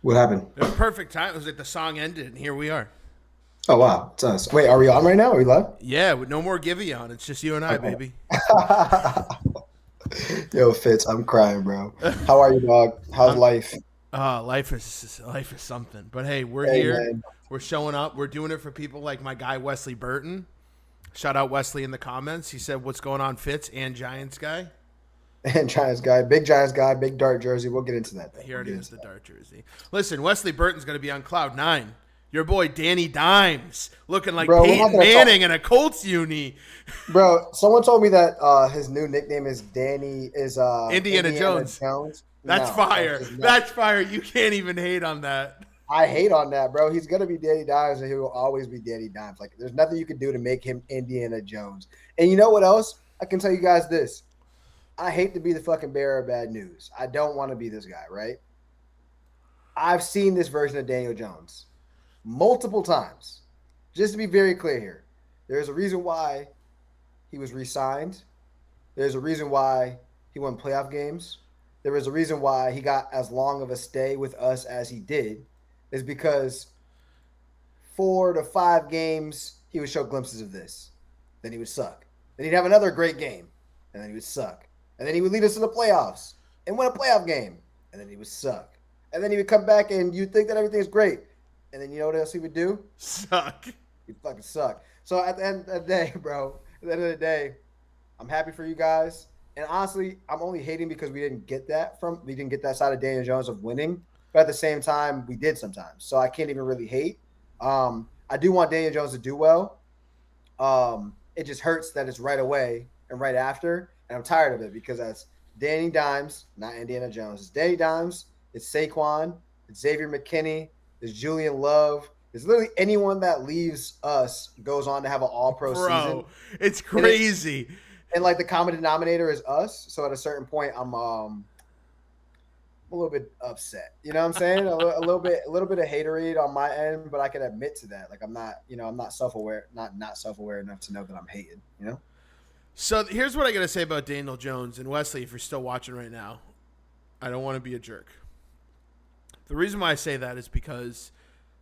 What happened? It was perfect time. It was like the song ended, and here we are. Oh wow, it's us. Wait, are we on right now? Are we live? Yeah, with no more Givey on. It's just you and I, Okay. baby. Yo, Fitz, I'm crying, bro. How are you, dog? How's I'm life? life is something. But hey, we're Hey, here. man. We're showing up. We're doing it for people like my guy Wesley Burton. Shout out Wesley in the comments. He said, "What's going on, Fitz and Giants guy?" And Giants guy, big Dart jersey. We'll get into that though. He We'll already get has into the that. Dart jersey. Listen, Wesley Burton's going to be on cloud nine. Your boy Danny Dimes looking like Bro, we're not Peyton gonna talk. Manning in a Colts uni. Bro, someone told me that his new nickname is Indiana Indiana Jones. Jones. That's No, that's fire. just not. That's fire. You can't even hate on that. I hate on that, bro. He's gonna be Danny Dimes, and he will always be Danny Dimes. Like, there's nothing you can do to make him Indiana Jones. And you know what else? I can tell you guys this. I hate to be the fucking bearer of bad news. I don't want to be this guy, right? I've seen this version of Daniel Jones multiple times. Just to be very clear here, there's a reason why he was re-signed. There's a reason why he won playoff games. There was a reason why he got as long of a stay with us as he did. Is because 4 to 5 games he would show glimpses of this. Then he would suck. Then he'd have another great game, and then he would suck. And then he would lead us to the playoffs and win a playoff game, and then he would suck. And then he would come back, and you'd think that everything's great. And then you know what else he would do? Suck. He'd fucking suck. So at the end of the day, bro, at the end of the day, I'm happy for you guys. And honestly, I'm only hating because we didn't get that side of Daniel Jones of winning. But at the same time, we did sometimes. So I can't even really hate. I do want Daniel Jones to do well. It just hurts that it's right away and right after. And I'm tired of it because that's Danny Dimes, not Indiana Jones. It's Danny Dimes, it's Saquon, it's Xavier McKinney, it's Julian Love. It's literally anyone that leaves us goes on to have an all-pro season. Bro, it's And, it, crazy. and like the common denominator is us. So at a certain point, I'm a little bit upset. You know what I'm saying? A little bit of haterade on my end, but I can admit to that. Like I'm not self-aware, not self-aware enough to know that I'm hating. You know? So here's what I got to say about Daniel Jones and Wesley, if you're still watching right now. I don't want to be a jerk. The reason why I say that is because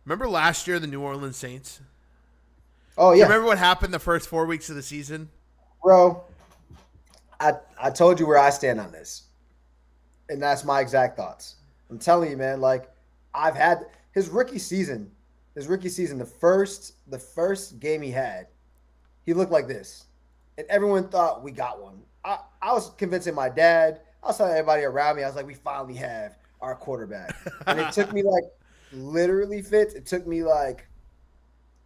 remember last year, the New Orleans Saints? Oh Do you yeah, remember what happened the first 4 weeks of the season? bro. I told you where I stand on this, and that's my exact thoughts. I'm telling you, man. Like I've had his rookie season. The first game he had, he looked like this, and everyone thought we got one. I was convincing my dad. I was telling everybody around me. I was like, we finally have our quarterback, and it took me like literally Fitz. It took me like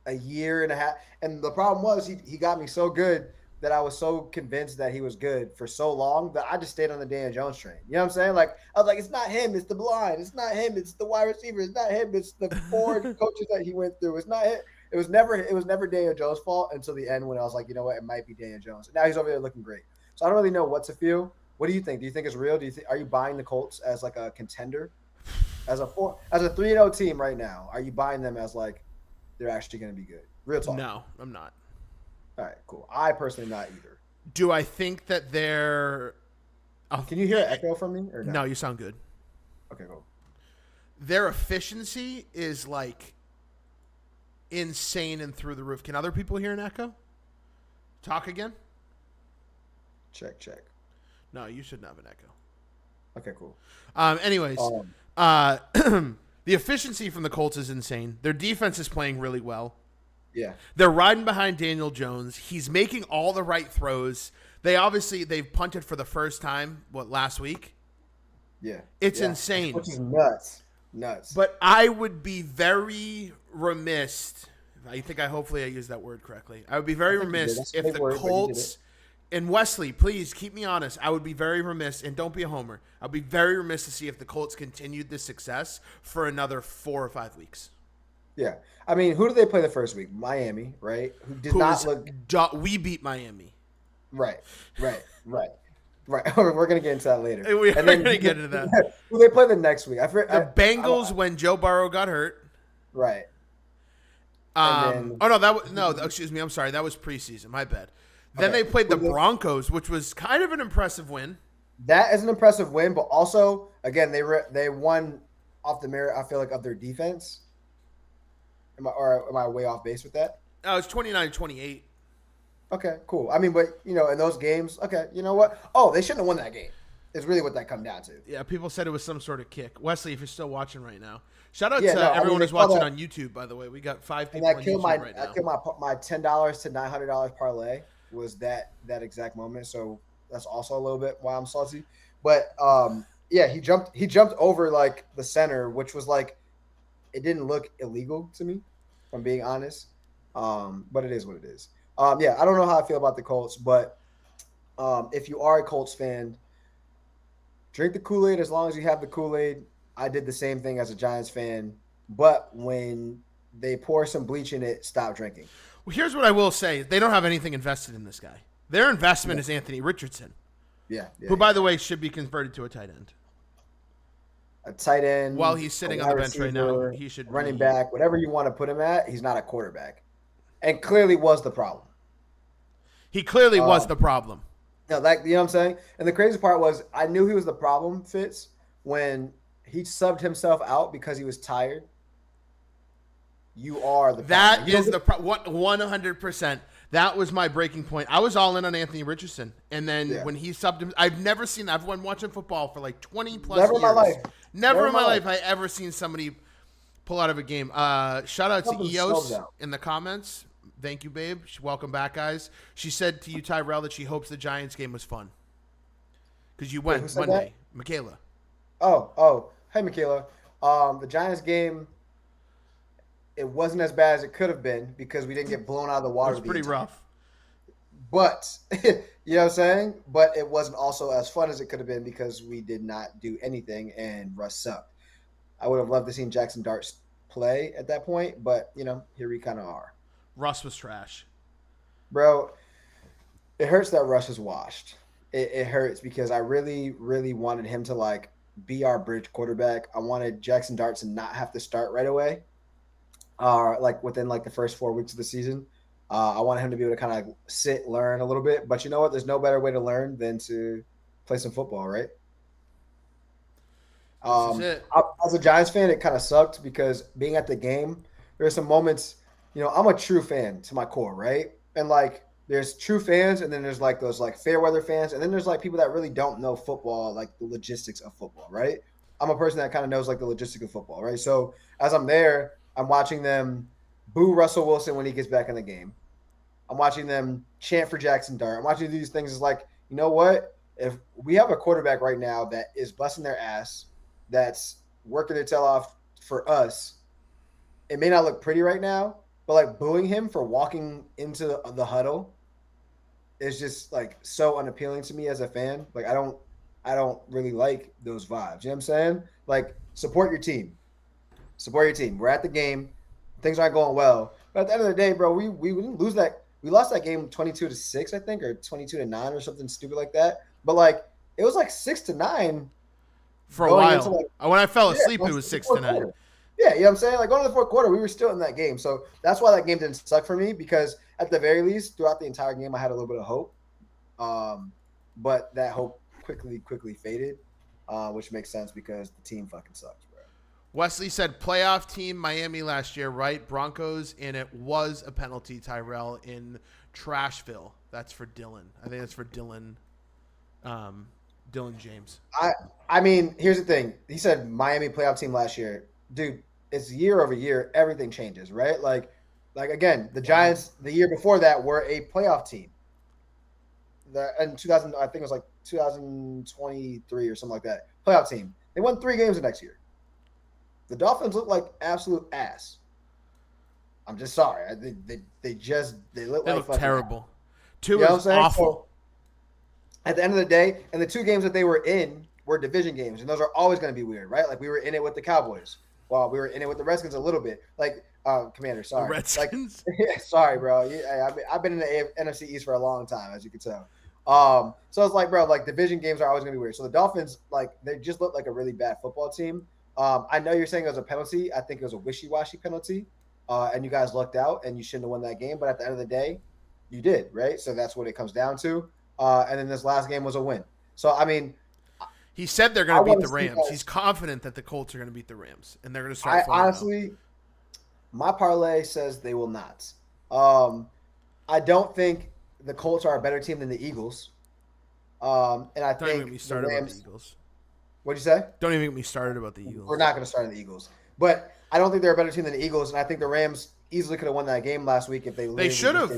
a year and a half. And the problem was he got me so good that I was so convinced that he was good for so long that I just stayed on the Daniel Jones train. You know what I'm saying? Like I was like, it's not him, it's the blind. It's not him, it's the wide receiver. It's not him, it's the four coaches that he went through. It's not him. It was never Daniel Jones' fault until the end when I was like, you know what, it might be Daniel Jones. And now he's over there looking great. So I don't really know what to feel. What do you think? Do you think it's real? Are you buying the Colts as like a contender? As a 3-0 team right now, are you buying them as like they're actually going to be good? Real talk. No, I'm not. All right, cool. I personally not either. Do I think that they're. Can you hear an echo from me or no? No, you sound good. Okay, cool. Their efficiency is like insane and through the roof. Can other people hear an echo? Talk again? Check. No, you shouldn't have an echo. Okay, cool. Anyways, the efficiency from the Colts is insane. Their defense is playing really well. Yeah. They're riding behind Daniel Jones. He's making all the right throws. They've punted for the first time, last week? Yeah. It's yeah. insane. Which is nuts. But I would be very remiss. Hopefully I used that word correctly. I would be very remiss if the Colts and Wesley, please keep me honest. I would be very remiss, and don't be a homer. I'd be very remiss to see if the Colts continued this success for another 4 or 5 weeks. Yeah. I mean, who did they play the first week? Miami, right? Who did not look. We beat Miami. Right. We're gonna get into that later. We're gonna get into that. Who they play the next week? The Bengals when Joe Burrow got hurt. Right. Excuse me. I'm sorry. That was preseason. My bad. Then they played the Broncos, which was kind of an impressive win. That is an impressive win, but also again they won off the merit, I feel like, of their defense. Am I way off base with that? Oh, it's 29-28. Okay, cool. I mean, but in those games, okay, you know what? Oh, they shouldn't have won that game. Is really what that come down to. Yeah, people said it was some sort of kick. Wesley, if you're still watching right now, shout out to no, everyone who's watching on YouTube. By the way, we got 5 people on YouTube right now. I killed my $10 to $900 parlay was that exact moment. So that's also a little bit why I'm salty. But yeah, he jumped over like the center, which was like it didn't look illegal to me, if I'm being honest. But it is what it is. Yeah, I don't know how I feel about the Colts, but if you are a Colts fan, drink the Kool-Aid as long as you have the Kool-Aid. I did the same thing as a Giants fan, but when they pour some bleach in it, stop drinking. Well, here's what I will say. They don't have anything invested in this guy. Their investment is Anthony Richardson. Who, by the way, should be converted to a tight end. A tight end. While he's sitting on the bench right now, he should running back, whatever you want to put him at, he's not a quarterback. And clearly was the problem. He clearly was the problem. No, you know what I'm saying? And the crazy part was I knew he was the problem, Fitz, when he subbed himself out because he was tired. You are the problem. That is the 100%. That was my breaking point. I was all in on Anthony Richardson. And then when he subbed him, I've never seen that. I've been watching football for like 20 plus years. In my life. Never in my life I ever seen somebody pull out of a game. Shout out to EOS in the comments. Thank you, babe. Welcome back, guys. She said to you, Tyrell, that she hopes the Giants game was fun. Because you went Monday. Michaela. Oh. Hey, Michaela. The Giants game, it wasn't as bad as it could have been because we didn't get blown out of the water. It was pretty rough. But, you know what I'm saying? But it wasn't also as fun as it could have been because we did not do anything and Russ sucked. I would have loved to see Jaxson Dart play at that point, but, here we kind of are. Russ was trash. Bro, it hurts that Russ is washed. It hurts because I really, really wanted him to, be our bridge quarterback. I wanted Jaxson Dart to not have to start right away, within, the first 4 weeks of the season. I wanted him to be able to kind of sit, learn a little bit. But you know what? There's no better way to learn than to play some football, right? As a Giants fan, it kind of sucked because being at the game, there are some moments – I'm a true fan to my core, right? And there's true fans, and then there's those fair weather fans, and then there's people that really don't know football, the logistics of football, right? I'm a person that kind of knows the logistics of football, right? So as I'm there, I'm watching them boo Russell Wilson when he gets back in the game. I'm watching them chant for Jaxson Dart. I'm watching these things. It's you know what? If we have a quarterback right now that is busting their ass, that's working their tail off for us, it may not look pretty right now. But booing him for walking into the huddle is just so unappealing to me as a fan. I don't really like those vibes. You know what I'm saying? Support your team. Support your team. We're at the game. Things aren't going well. But at the end of the day, bro, we didn't lose that. We lost that game 22-6, I think, or 22-9 or something stupid like that. But it was 6-9 for a while. When I fell asleep, it was 6-9. Yeah, you know what I'm saying? Going to the fourth quarter, we were still in that game. So that's why that game didn't suck for me because at the very least, throughout the entire game, I had a little bit of hope. But that hope quickly faded, which makes sense because the team fucking sucks, bro. Wesley said playoff team Miami last year, right? Broncos, and it was a penalty, Tyrell, in Trashville. That's for Dylan. I think that's for Dylan James. I mean, here's the thing. He said Miami playoff team last year. Dude, it's year over year. Everything changes, right? Again, the Giants the year before that were a playoff team. In 2000, I think it was 2023 or something like that. Playoff team. They won 3 games the next year. The Dolphins look like absolute ass. I'm just sorry. They look terrible. Ass. Two is awful. So, at the end of the day, and the 2 games that they were in were division games, and those are always going to be weird, right? We were in it with the Cowboys. Well, we were in it with the Redskins a little bit. Commander, sorry. The Redskins? Sorry, bro. I've been in the NFC East for a long time, as you can tell. So it's bro, division games are always going to be weird. So the Dolphins, they just look like a really bad football team. I know you're saying it was a penalty. I think it was a wishy-washy penalty, and you guys lucked out, and you shouldn't have won that game. But at the end of the day, you did, right? So that's what it comes down to. And then this last game was a win. So, I mean – He said they're going to beat the Rams. He's confident that the Colts are going to beat the Rams, and they're going to start. Honestly, my parlay says they will not. I don't think the Colts are a better team than the Eagles. And I don't think even get me started about the Eagles. What'd you say? Don't even get me started about the Eagles. We're not going to start on the Eagles, but I don't think they're a better team than the Eagles, and I think the Rams easily could have won that game last week if they should have.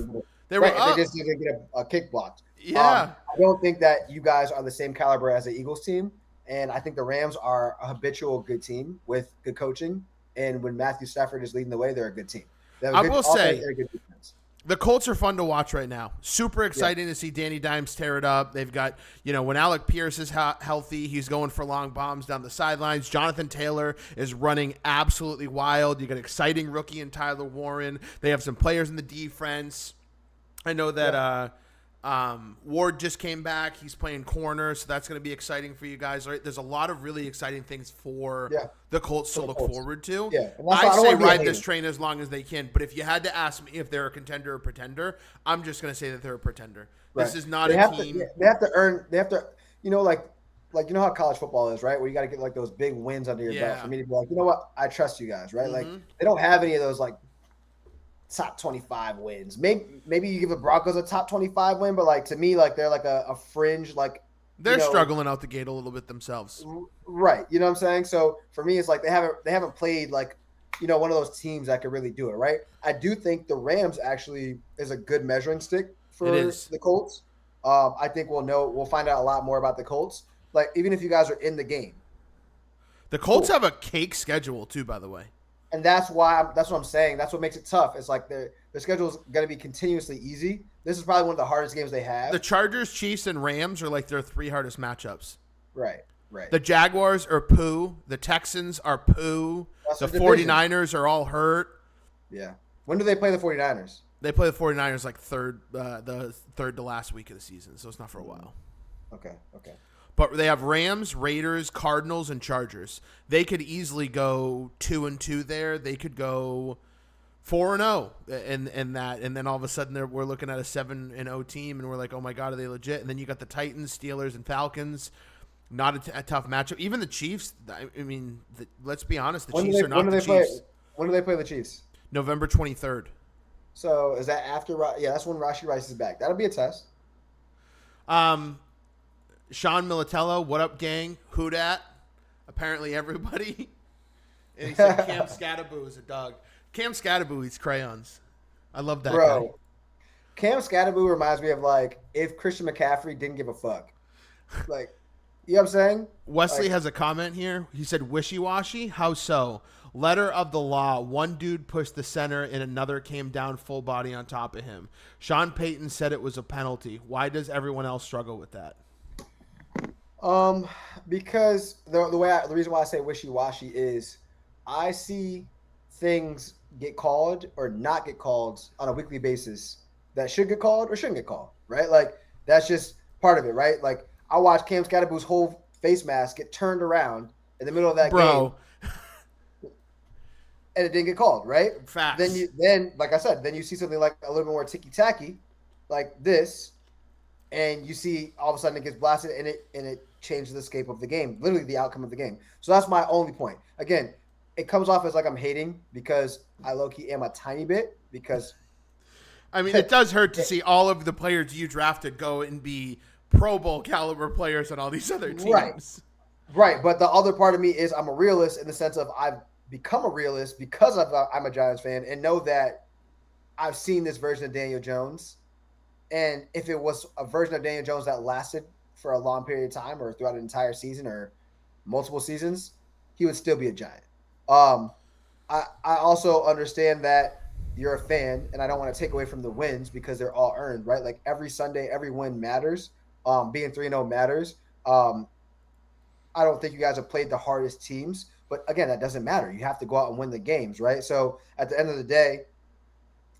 They were up. They just didn't get a kick blocked. Yeah. I don't think that you guys are the same caliber as the Eagles team, and I think the Rams are a habitual good team with good coaching, and when Matthew Stafford is leading the way, they're a good team. I will say the Colts are fun to watch right now. Super exciting to see Danny Dimes tear it up. They've got, when Alec Pierce is healthy, he's going for long bombs down the sidelines. Jonathan Taylor is running absolutely wild. You got an exciting rookie in Tyler Warren. They have some players in the defense. I know that Ward just came back. He's playing corner, so that's going to be exciting for you guys. Right? There's a lot of really exciting things for the Colts to look forward to. Yeah. I say ride this train as long as they can. But if you had to ask me if they're a contender or pretender, I'm just going to say that they're a pretender. Right. This is not a team. They have to earn. They have to. Like how college football is, right? Where you got to get like those big wins under your belt for me to be like, you know what, I trust you guys, right? Mm-hmm. Like they don't have any of those like top 25 wins. Maybe you give the Broncos a top 25 win, but like to me, like they're like a fringe, like they're struggling out the gate a little bit themselves. Right. You know what I'm saying? So for me, it's like they haven't played like, one of those teams that could really do it, right? I do think the Rams actually is a good measuring stick for the Colts. I think we'll find out a lot more about the Colts. Like even if you guys are in the game. The Colts have a cake schedule too, by the way. And that's what I'm saying. That's what makes it tough. It's like their schedule is going to be continuously easy. This is probably one of the hardest games they have. The Chargers, Chiefs, and Rams are like their 3 hardest matchups. Right. The Jaguars are poo. The Texans are poo. The 49ers are all hurt. Yeah. When do they play the 49ers? They play the 49ers like the third to last week of the season, so it's not for a while. Okay. But they have Rams, Raiders, Cardinals, and Chargers. They could easily go 2-2 there. They could go 4-0 and that, and then all of a sudden we're looking at a 7-0 team, and we're like, oh my god, are they legit? And then you got the Titans, Steelers, and Falcons. Not a tough matchup. Even the Chiefs. I mean, let's be honest. The Chiefs are not the Chiefs. When do they play the Chiefs? November 23rd. So is that after? Yeah, that's when Rashee Rice is back. That'll be a test. Sean Militello, what up, gang? Who dat? Apparently everybody. And he said Cam Scattaboo is a dog. Cam Scattaboo eats crayons. I love that guy. Cam Scattaboo reminds me of like if Christian McCaffrey didn't give a fuck. Like, you know what I'm saying? Wesley has a comment here. He said, wishy-washy? How so? Letter of the law. One dude pushed the center and another came down full body on top of him. Sean Payton said it was a penalty. Why does everyone else struggle with that? Because the reason why I say wishy-washy is I see things get called or not get called on a weekly basis that should get called or shouldn't get called, right? Like that's just part of it, right? Like I watched Cam Scattaboo's whole face mask get turned around in the middle of that game, and it didn't get called, right? Facts. Then like I said, then you see something like a little bit more ticky-tacky, like this, and you see all of a sudden it gets blasted and it changes the scape of the game, literally the outcome of the game. So that's my only point. Again, it comes off as like I'm hating because I low-key am a tiny bit because I mean, it does hurt to see all of the players you drafted go and be Pro Bowl caliber players on all these other teams. Right. But the other part of me is I'm a realist in the sense of I've become a realist because I'm a Giants fan and know that I've seen this version of Daniel Jones. And if it was a version of Daniel Jones that lasted for a long period of time or throughout an entire season or multiple seasons, he would still be a Giant. I also understand that you're a fan, and I don't want to take away from the wins because they're all earned, right? Like every Sunday, every win matters. Being 3-0 matters. I don't think you guys have played the hardest teams, but again, that doesn't matter. You have to go out and win the games, right? So at the end of the day,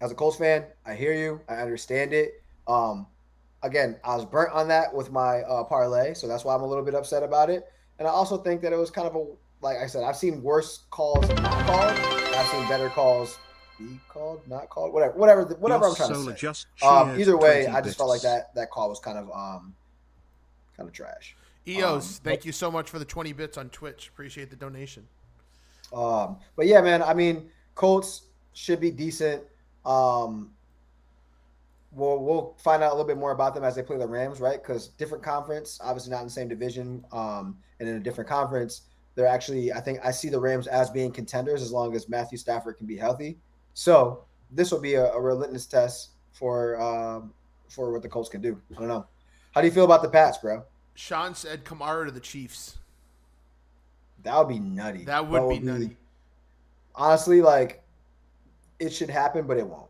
as a Colts fan, I hear you. I understand it. Again, I was burnt on that with my parlay, so that's why I'm a little bit upset about it. And I also think that it was kind of like I said, I've seen worse calls not called. I've seen better calls be called, not called, whatever I'm trying to say. Either way, I just felt like that call was kind of trash. EOS, thank you so much for the 20 bits on Twitch. Appreciate the donation. But yeah, man, I mean, Colts should be decent. We'll find out a little bit more about them as they play the Rams, right? Because different conference, obviously not in the same division, and in a different conference. They're actually, I think I see the Rams as being contenders as long as Matthew Stafford can be healthy. So this will be a real litmus test for what the Colts can do. I don't know. How do you feel about the Pats, bro? Sean said Kamara to the Chiefs. That would be nutty. That would be nutty. Honestly, like, it should happen, but it won't.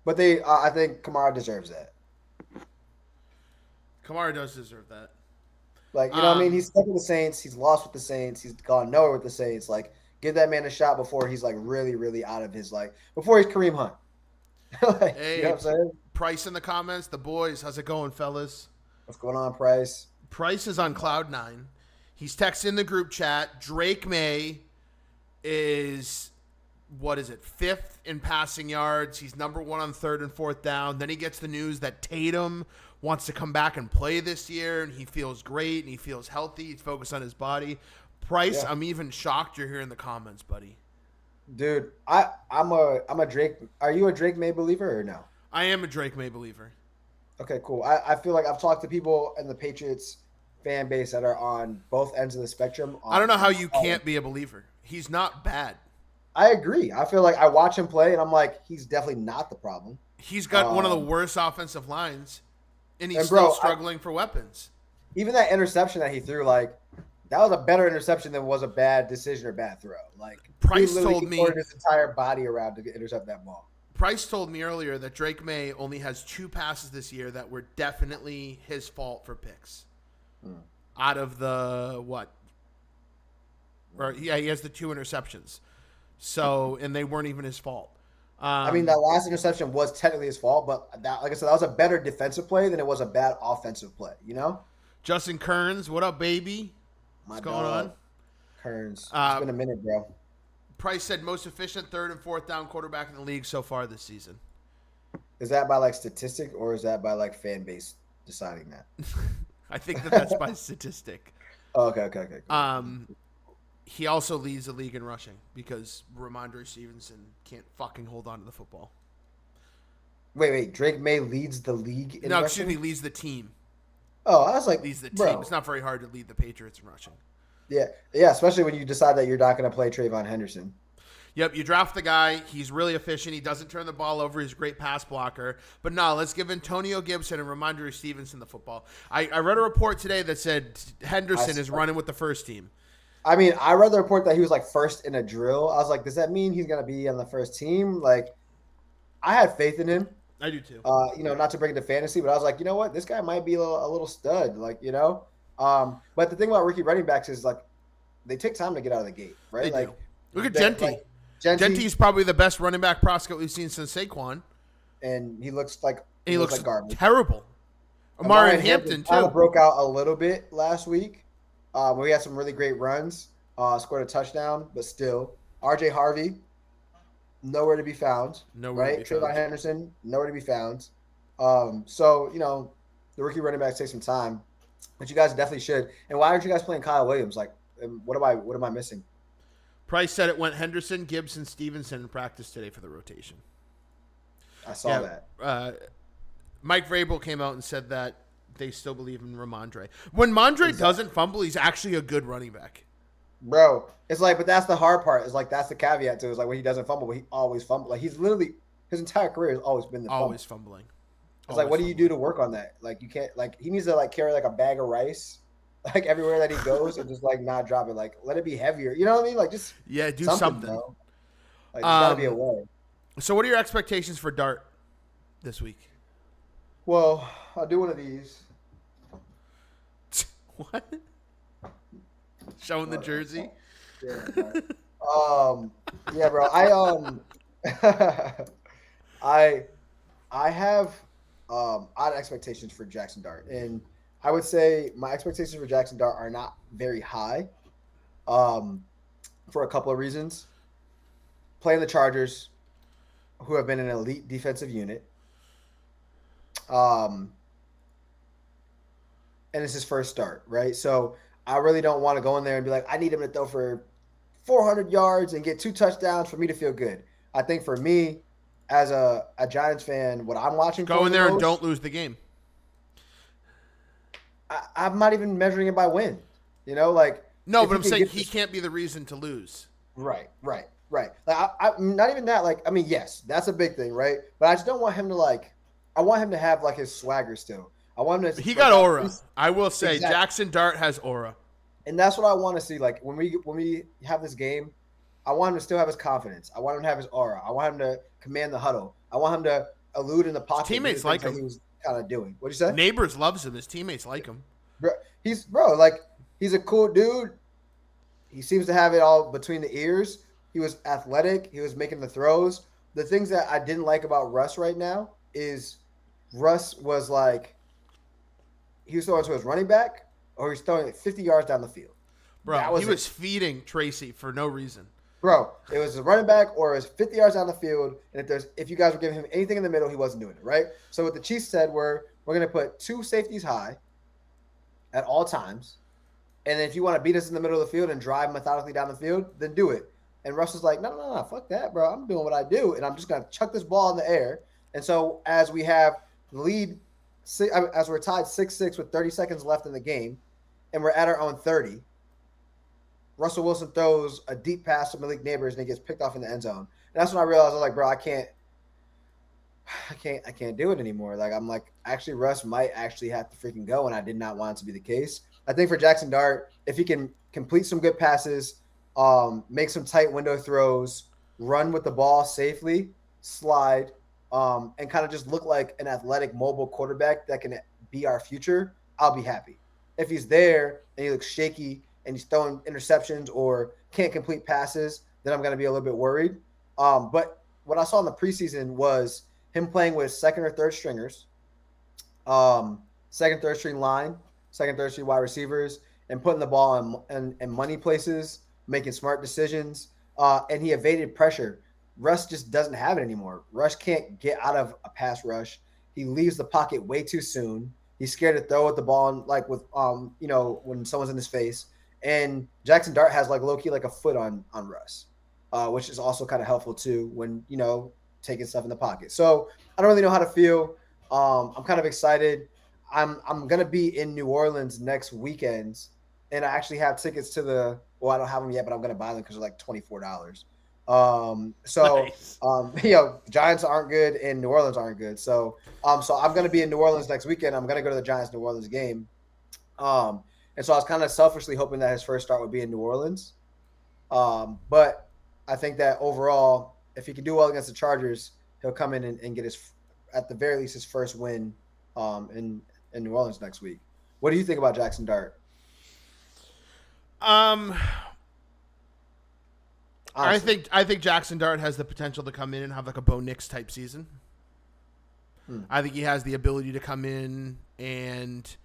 But I think Kamara deserves that. Kamara does deserve that. Like, you know what I mean? He's stuck with the Saints. He's lost with the Saints. He's gone nowhere with the Saints. Like, give that man a shot before he's, like, really, really out of his, like, before he's Kareem Hunt. Like, hey, you know what I'm saying? Price in the comments. The boys, how's it going, fellas? What's going on, Price? Price is on cloud nine. He's texting the group chat. Drake May is, what is it, 5th in passing yards. He's number 1 on 3rd and 4th down. Then he gets the news that Tatum wants to come back and play this year, and he feels great, and he feels healthy. He's focused on his body. Price, yeah. I'm even shocked you're here in the comments, buddy. Dude, I'm a Drake. Are you a Drake May believer or no? I am a Drake May believer. Okay, cool. I feel like I've talked to people in the Patriots fan base that are on both ends of the spectrum. I don't know how you can't be a believer. He's not bad. I agree. I feel like I watch him play, and I'm like, he's definitely not the problem. He's got one of the worst offensive lines, and he's still struggling for weapons. Even that interception that he threw, like, that was a better interception than was a bad decision or bad throw. Like, Price told me his entire body around to intercept that ball. Price told me earlier that Drake May only has 2 passes this year that were definitely his fault for picks. Out of the what? Or yeah, he has the 2 interceptions. So, and they weren't even his fault. I mean, that last interception was technically his fault, but that, like I said, that was a better defensive play than it was a bad offensive play. You know? Justin Kearns, what up, baby? What's going on? Kearns, it's been a minute, bro. Price said most efficient 3rd and 4th down quarterback in the league so far this season. Is that by like statistic or is that by like fan base deciding that? I think that's by statistic. Oh, okay. Cool. He also leads the league in rushing because Ramondre Stevenson can't fucking hold on to the football. Wait. Drake May leads the league in rushing? Excuse me, leads the team. Oh, I was like, leads the team. Bro. It's not very hard to lead the Patriots in rushing. Yeah, especially when you decide that you're not going to play Trayvon Henderson. Yep, you draft the guy. He's really efficient. He doesn't turn the ball over. He's a great pass blocker. But no, let's give Antonio Gibson and Ramondre Stevenson the football. I read a report today that said Henderson is running with the first team. I mean, I read the report that he was like first in a drill. I was like, does that mean he's going to be on the first team? Like, I had faith in him. I do too. Not to bring it to fantasy, but I was like, you know what? This guy might be a little stud. Like, you know? But the thing about rookie running backs is like they take time to get out of the gate, right? They do. Look at Genty. Like, Genty's probably the best running back prospect we've seen since Saquon. And he looks like garbage. Terrible. Amari Hampton too broke out a little bit last week. We had some really great runs, scored a touchdown, but still. RJ Harvey, nowhere to be found. Trayvon Henderson, nowhere to be found. So, the rookie running backs take some time, but you guys definitely should. And why aren't you guys playing Kyle Williams? Like, what am I missing? Price said it went Henderson, Gibson, Stevenson in practice today for the rotation. I saw that. Mike Vrabel came out and said that they still believe in Ramondre. When Mondre doesn't fumble, he's actually a good running back. Bro, it's like, but that's the hard part. It's like, that's the caveat to it. It's like when he doesn't fumble, but he always fumbles. Like, he's literally, his entire career has always been the fumble. Always fumbling. It's like, what do you do to work on that? Like, you can't, like, he needs to, like, carry, like, a bag of rice, like, everywhere that he goes and just, like, not drop it. Like, let it be heavier. You know what I mean? Like, just do something. Bro. Like, there's got to be a way. So what are your expectations for Dart this week? Well, I'll do one of these. What? Showing the jersey? Yeah, bro. I have odd expectations for Jaxson Dart, and I would say my expectations for Jaxson Dart are not very high, for a couple of reasons. Playing the Chargers, who have been an elite defensive unit, and it's his first start, right? So I really don't want to go in there and be like, I need him to throw for 400 yards and get 2 touchdowns for me to feel good. I think for me, as a Giants fan, what I'm watching Go for in the there and most, don't lose the game. I'm not even measuring it by win. Like No, if but he I'm can saying get he this, can't be the reason to lose. right. Like not even that. Like I mean, yes, that's a big thing, right? But I just don't want him to like. I want him to have like his swagger still. I want him to He like got that. aura. I will say, Exactly. Jaxson Dart has aura. And that's what I want to see. Like when we have this game, I want him to still have his confidence. I want him to have his aura. I want him to command the huddle. I want him to elude in the His pocket, do the teammates like things that he him. was kind of doing. What'd you say? Neighbors loves him. His teammates like him. Bro, like he's a cool dude. He seems to have it all between the ears. He was athletic. He was making the throws. The things that I didn't like about Russ right now is Russ was like he was throwing to his running back or he's throwing it 50 yards down the field. Bro, That was he it. was feeding Tracy for no reason. Bro, it was a running back or it was 50 yards down the field. And if you guys were giving him anything in the middle, he wasn't doing it, right? So what the Chiefs said were we're gonna put 2 safeties high at all times. And then if you want to beat us in the middle of the field and drive methodically down the field, then do it. And Russ was like, no, fuck that, bro. I'm doing what I do, and I'm just gonna chuck this ball in the air. And so as we have the lead, as we're tied 6-6 with 30 seconds left in the game, and we're at our own 30, Russell Wilson throws a deep pass to Malik Neighbors and he gets picked off in the end zone. And that's when I realized I was like, bro, I can't do it anymore. Like I'm like, actually, Russ might actually have to freaking go, and I did not want it to be the case. I think for Jaxson Dart, if he can complete some good passes, make some tight window throws, run with the ball safely, slide, and kind of just look like an athletic, mobile quarterback that can be our future, I'll be happy. If he's there and he looks shaky and he's throwing interceptions or can't complete passes, then I'm going to be a little bit worried. But what I saw in the preseason was him playing with second or third stringers, second, third string line, second, third string wide receivers, and putting the ball in money places, making smart decisions, and he evaded pressure. Russ just doesn't have it anymore. Rush can't get out of a pass rush. He leaves the pocket way too soon. He's scared to throw at the ball, like with when someone's in his face. And Jaxson Dart has like low key like a foot on Russ, which is also kind of helpful too when taking stuff in the pocket. So I don't really know how to feel. I'm kind of excited. I'm gonna be in New Orleans next weekend, and I actually have tickets to the. Well, I don't have them yet, but I'm gonna buy them because they're like $24. Nice. Giants aren't good and New Orleans aren't good. So I'm gonna be in New Orleans next weekend. I'm gonna go to the Giants New Orleans game. And so I was kind of selfishly hoping that his first start would be in New Orleans. But I think that overall, if he can do well against the Chargers, he'll come in and get at the very least, his first win in New Orleans next week. What do you think about Jaxson Dart? I think Jaxson Dart has the potential to come in and have like a Bo Nix type season. I think he has the ability to come in and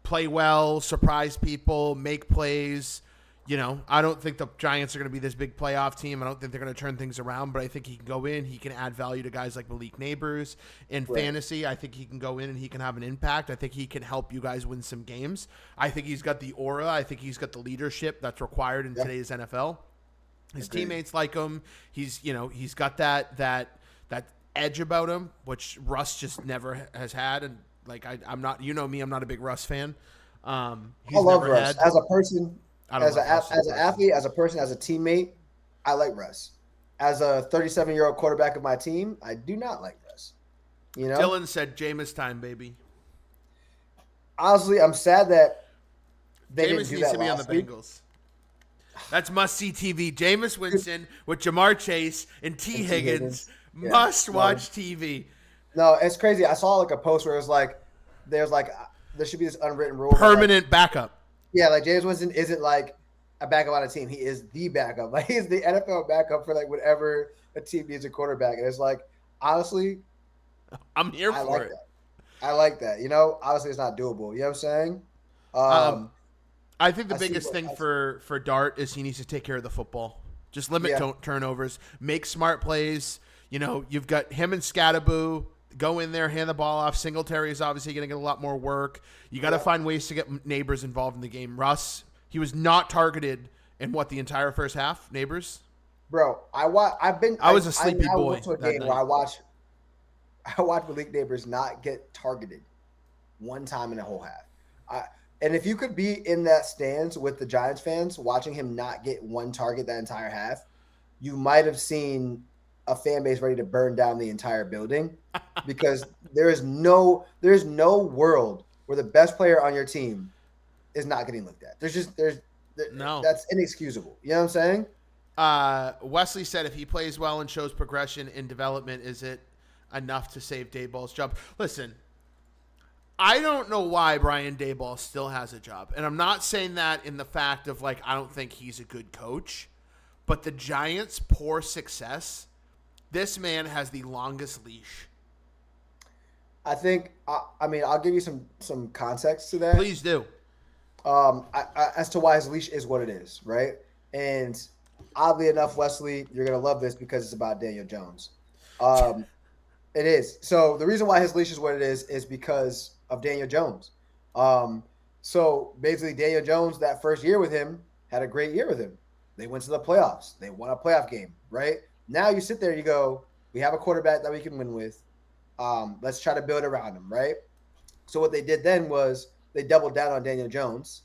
play well, surprise people, make plays. I don't think the Giants are going to be this big playoff team. I don't think they're going to turn things around, but I think he can go in. He can add value to guys like Malik Neighbors in fantasy. I think he can go in and he can have an impact. I think he can help you guys win some games. I think he's got the aura. I think he's got the leadership that's required in today's NFL. His teammates like him. He's got that edge about him, which Russ just never has had. And like I'm not, me, I'm not a big Russ fan. I love Russ as a person. As an athlete, as a person, as a teammate, I like Russ. As a 37-year-old quarterback of my team, I do not like Russ. Dylan said, "Jameis time, baby." Honestly, I'm sad that they Jameis didn't do needs that to be on the week. Bengals. That's must-see TV. Jameis Winston with Jamar Chase and T. Higgins. Must-watch TV. No, it's crazy. I saw like a post where it was like, there should be this unwritten rule. Permanent backup. Yeah, like James Winston isn't like a backup on a team. He is the backup. Like he's the NFL backup for like whatever a team needs a quarterback. And it's like, honestly, I'm here for it. I like that. Obviously it's not doable. You know what I'm saying? I think the biggest thing for Dart is he needs to take care of the football. Just limit turnovers, make smart plays. You've got him and Scattaboo. Go in there, hand the ball off. Singletary is obviously going to get a lot more work. You got to find ways to get Neighbors involved in the game. Russ, he was not targeted in the entire first half. Neighbors, bro. I was a sleepy boy. Went to a game where I watched Malik Neighbors not get targeted one time in the whole half. And if you could be in that stands with the Giants fans watching him not get one target that entire half, you might have seen a fan base ready to burn down the entire building, because there's no world where the best player on your team is not getting looked at. No, that's inexcusable. You know what I'm saying? Wesley said if he plays well and shows progression in development, is it enough to save Dayball's job? Listen, I don't know why Brian Daboll still has a job. And I'm not saying that in the fact of, like, I don't think he's a good coach. But the Giants' poor success, this man has the longest leash. I think, I mean, I'll give you some context to that. Please do. As to why his leash is what it is, right? And oddly enough, Wesley, you're going to love this because it's about Daniel Jones. It is. So the reason why his leash is what it is because of Daniel Jones. So basically, Daniel Jones, that first year with him, had a great year with him. They went to the playoffs. They won a playoff game, right? Now you sit there, you go, we have a quarterback that we can win with. Let's try to build around him, right? So what they did then was they doubled down on Daniel Jones,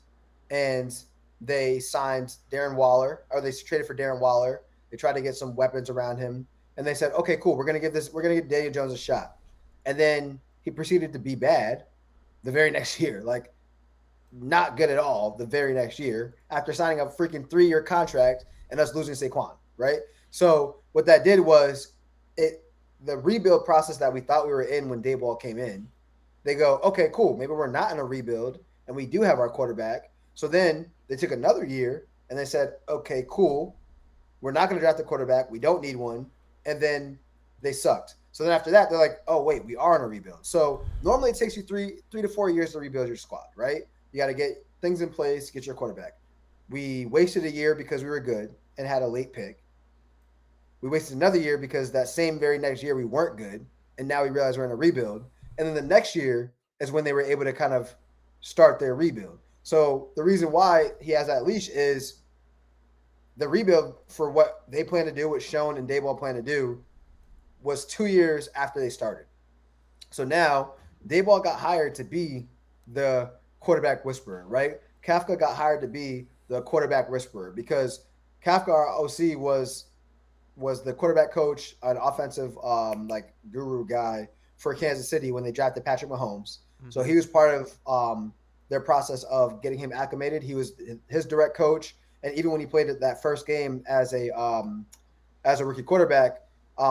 and they signed Darren Waller, or they traded for Darren Waller. They tried to get some weapons around him, and they said, okay, cool, we're gonna give Daniel Jones a shot. And then he proceeded to be bad the very next year, like not good at all the very next year, after signing a freaking 3-year contract and us losing Saquon, right? So what that did was the rebuild process that we thought we were in when Daboll came in, they go, okay, cool, maybe we're not in a rebuild and we do have our quarterback. So then they took another year and they said, okay, cool, we're not going to draft a quarterback. We don't need one. And then they sucked. So then after that, they're like, oh, wait, we are in a rebuild. So normally it takes you three to 4 years to rebuild your squad, right? You got to get things in place, get your quarterback. We wasted a year because we were good and had a late pick. We wasted another year because that same very next year we weren't good, and now we realize we're in a rebuild. And then the next year is when they were able to kind of start their rebuild. So the reason why he has that leash is the rebuild for what they plan to do, what Schoen and Daboll plan to do, was 2 years after they started. So now Daboll got hired to be the quarterback whisperer, right? Kafka got hired to be the quarterback whisperer because Kafka, our OC, was the quarterback coach, an offensive like guru guy for Kansas City when they drafted Patrick Mahomes. Mm-hmm. So he was part of their process of getting him acclimated. He was his direct coach, and even when he played that first game as a rookie quarterback,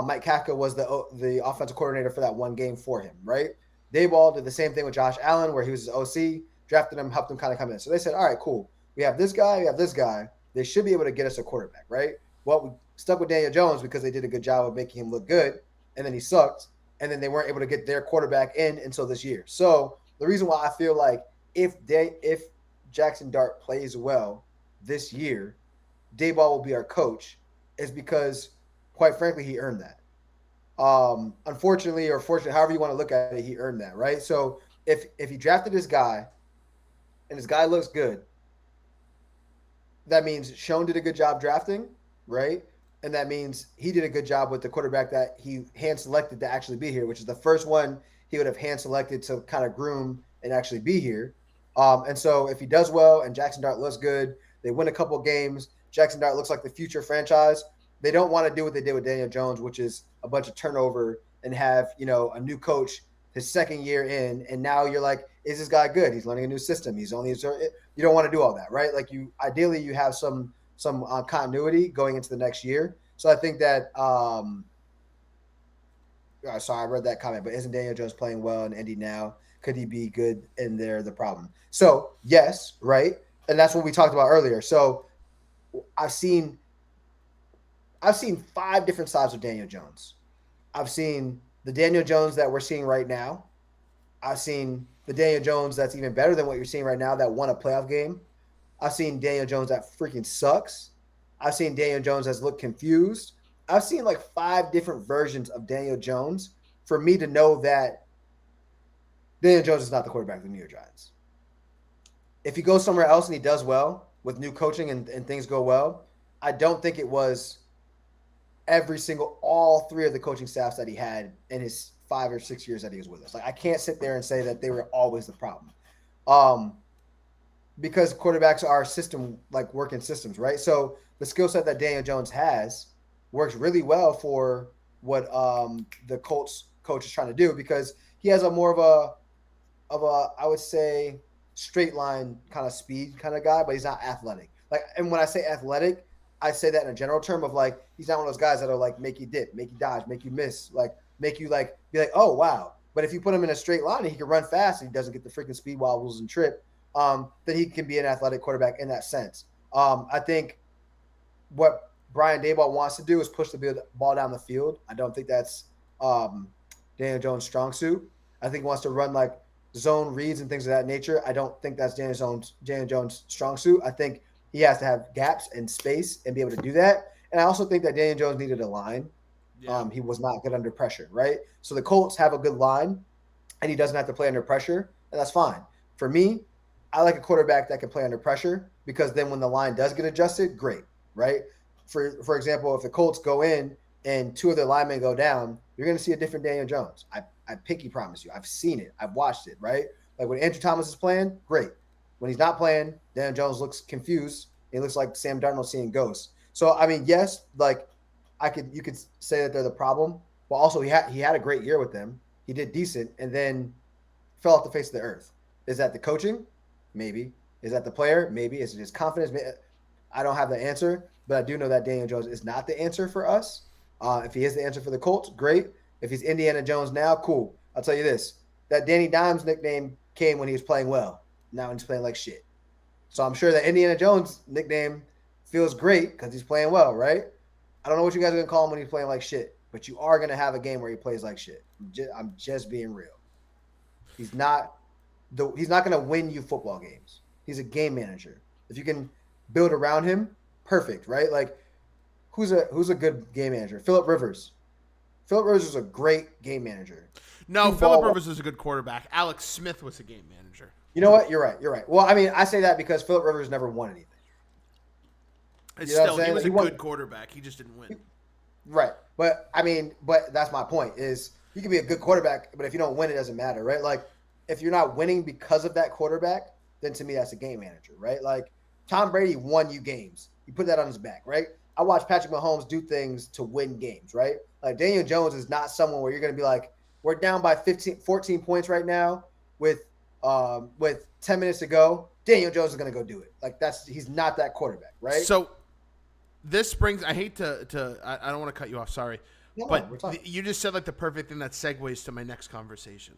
Mike Kafka was the offensive coordinator for that one game for him, right? Daboll did the same thing with Josh Allen, where he was his OC, drafted him, helped him kind of come in. So they said, all right, cool. We have this guy, we have this guy. They should be able to get us a quarterback, right? Well, we stuck with Daniel Jones because they did a good job of making him look good, and then he sucked, and then they weren't able to get their quarterback in until this year. So the reason why I feel like if Jaxson Dart plays well this year, Daboll will be our coach is because, quite frankly, he earned that. Unfortunately or fortunately, however you want to look at it, he earned that, right? So if he drafted this guy and this guy looks good, that means Schoen did a good job drafting, right? And that means he did a good job with the quarterback that he hand-selected to actually be here, which is the first one he would have hand-selected to kind of groom and actually be here. And so if he does well and Jaxson Dart looks good, they win a couple of games, Jaxson Dart looks like the future franchise. They don't want to do what they did with Daniel Jones, which is a bunch of turnover and have, a new coach his second year in. And now you're like, is this guy good? He's learning a new system. You don't want to do all that, right? Like ideally you have some continuity going into the next year. So I think that, sorry, I read that comment, but isn't Daniel Jones playing well in Indy now? Could he be good in there? The problem. So yes, right. And that's what we talked about earlier. So I've seen 5 different sides of Daniel Jones. I've seen the Daniel Jones that we're seeing right now. I've seen the Daniel Jones that's even better than what you're seeing right now that won a playoff game. I've seen Daniel Jones that freaking sucks. I've seen Daniel Jones that's looked confused. I've seen like 5 different versions of Daniel Jones for me to know that Daniel Jones is not the quarterback of the New York Giants. If he goes somewhere else and he does well with new coaching and things go well, I don't think it was all three of the coaching staffs that he had in his 5 or 6 years that he was with us. Like, I can't sit there and say that they were always the problem. Because quarterbacks are working systems, right? So the skill set that Daniel Jones has works really well for what the Colts coach is trying to do, because he has a more of a I would say straight line kind of speed kind of guy, but he's not athletic. Like, and when I say athletic, I say that in a general term of like, he's not one of those guys that'll like make you dip, make you dodge, make you miss, like make you like be like, oh wow. But if you put him in a straight line and he can run fast and he doesn't get the freaking speed wobbles and trip, then he can be an athletic quarterback in that sense. I think what Brian Daboll wants to do is push the ball down the field. I don't think that's Daniel Jones' strong suit. I think he wants to run like zone reads and things of that nature. I don't think that's Daniel Jones' strong suit. I think he has to have gaps and space and be able to do that. And I also think that Daniel Jones needed a line. Yeah. He was not good under pressure, right? So the Colts have a good line, and he doesn't have to play under pressure, and that's fine. For me, I like a quarterback that can play under pressure, because then when the line does get adjusted, great, right? For example, if the Colts go in and 2 of their linemen go down, you're going to see a different Daniel Jones. I pinky promise you. I've seen it. I've watched it, right? Like when Andrew Thomas is playing, great. When he's not playing, Daniel Jones looks confused. He looks like Sam Darnold seeing ghosts. So, I mean, yes, like you could say that they're the problem, but also he had a great year with them. He did decent and then fell off the face of the earth. Is that the coaching? Maybe. Is that the player? Maybe. Is it his confidence? I don't have the answer, but I do know that Daniel Jones is not the answer for us. If he is the answer for the Colts, great. If he's Indiana Jones now, cool. I'll tell you this. That Danny Dimes nickname came when he was playing well. Now he's playing like shit. So I'm sure that Indiana Jones nickname feels great because he's playing well, right? I don't know what you guys are going to call him when he's playing like shit, but you are going to have a game where he plays like shit. I'm just being real. He's not going to win you football games. He's a game manager. If you can build around him, perfect, right? Like, who's a good game manager? Phillip Rivers. Phillip Rivers was a great game manager. No, Phillip Rivers was a good quarterback. Alex Smith was a game manager. You know what? You're right. Well, I mean, I say that because Phillip Rivers never won anything. He was a good quarterback. He just didn't win. Right. But that's my point is you can be a good quarterback, but if you don't win, it doesn't matter, right? Like, if you're not winning because of that quarterback, then to me, that's a game manager, right? Like, Tom Brady won you games. He put that on his back, right? I watch Patrick Mahomes do things to win games, right? Like, Daniel Jones is not someone where you're going to be like, we're down by 14 points right now with 10 minutes to go. Daniel Jones is going to go do it. Like, he's not that quarterback, right? So this brings, I hate to I don't want to cut you off, sorry. No, but you just said like the perfect thing that segues to my next conversation.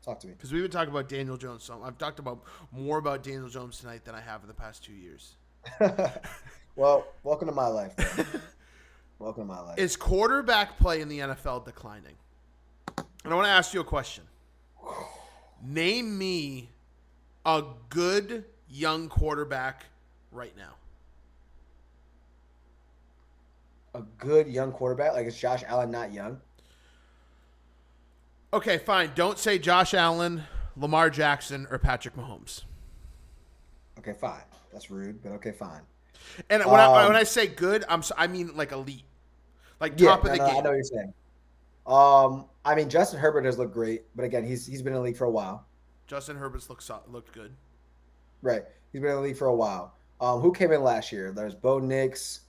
Talk to me. Because we've been talking about Daniel Jones. So I've talked about more about Daniel Jones tonight than I have in the past 2 years. Well, welcome to my life, bro. Welcome to my life. Is quarterback play in the NFL declining? And I want to ask you a question. Name me a good young quarterback right now. A good young quarterback? Like, is Josh Allen not young? Okay, fine. Don't say Josh Allen, Lamar Jackson, or Patrick Mahomes. Okay, fine. That's rude, but okay, fine. And when I say good, I mean like elite. Like top of the game. I know what you're saying. I mean, Justin Herbert has looked great, but again, he's been in the league for a while. Justin Herbert's looked good. Right. He's been in the league for a while. Who came in last year? There's Bo Nix.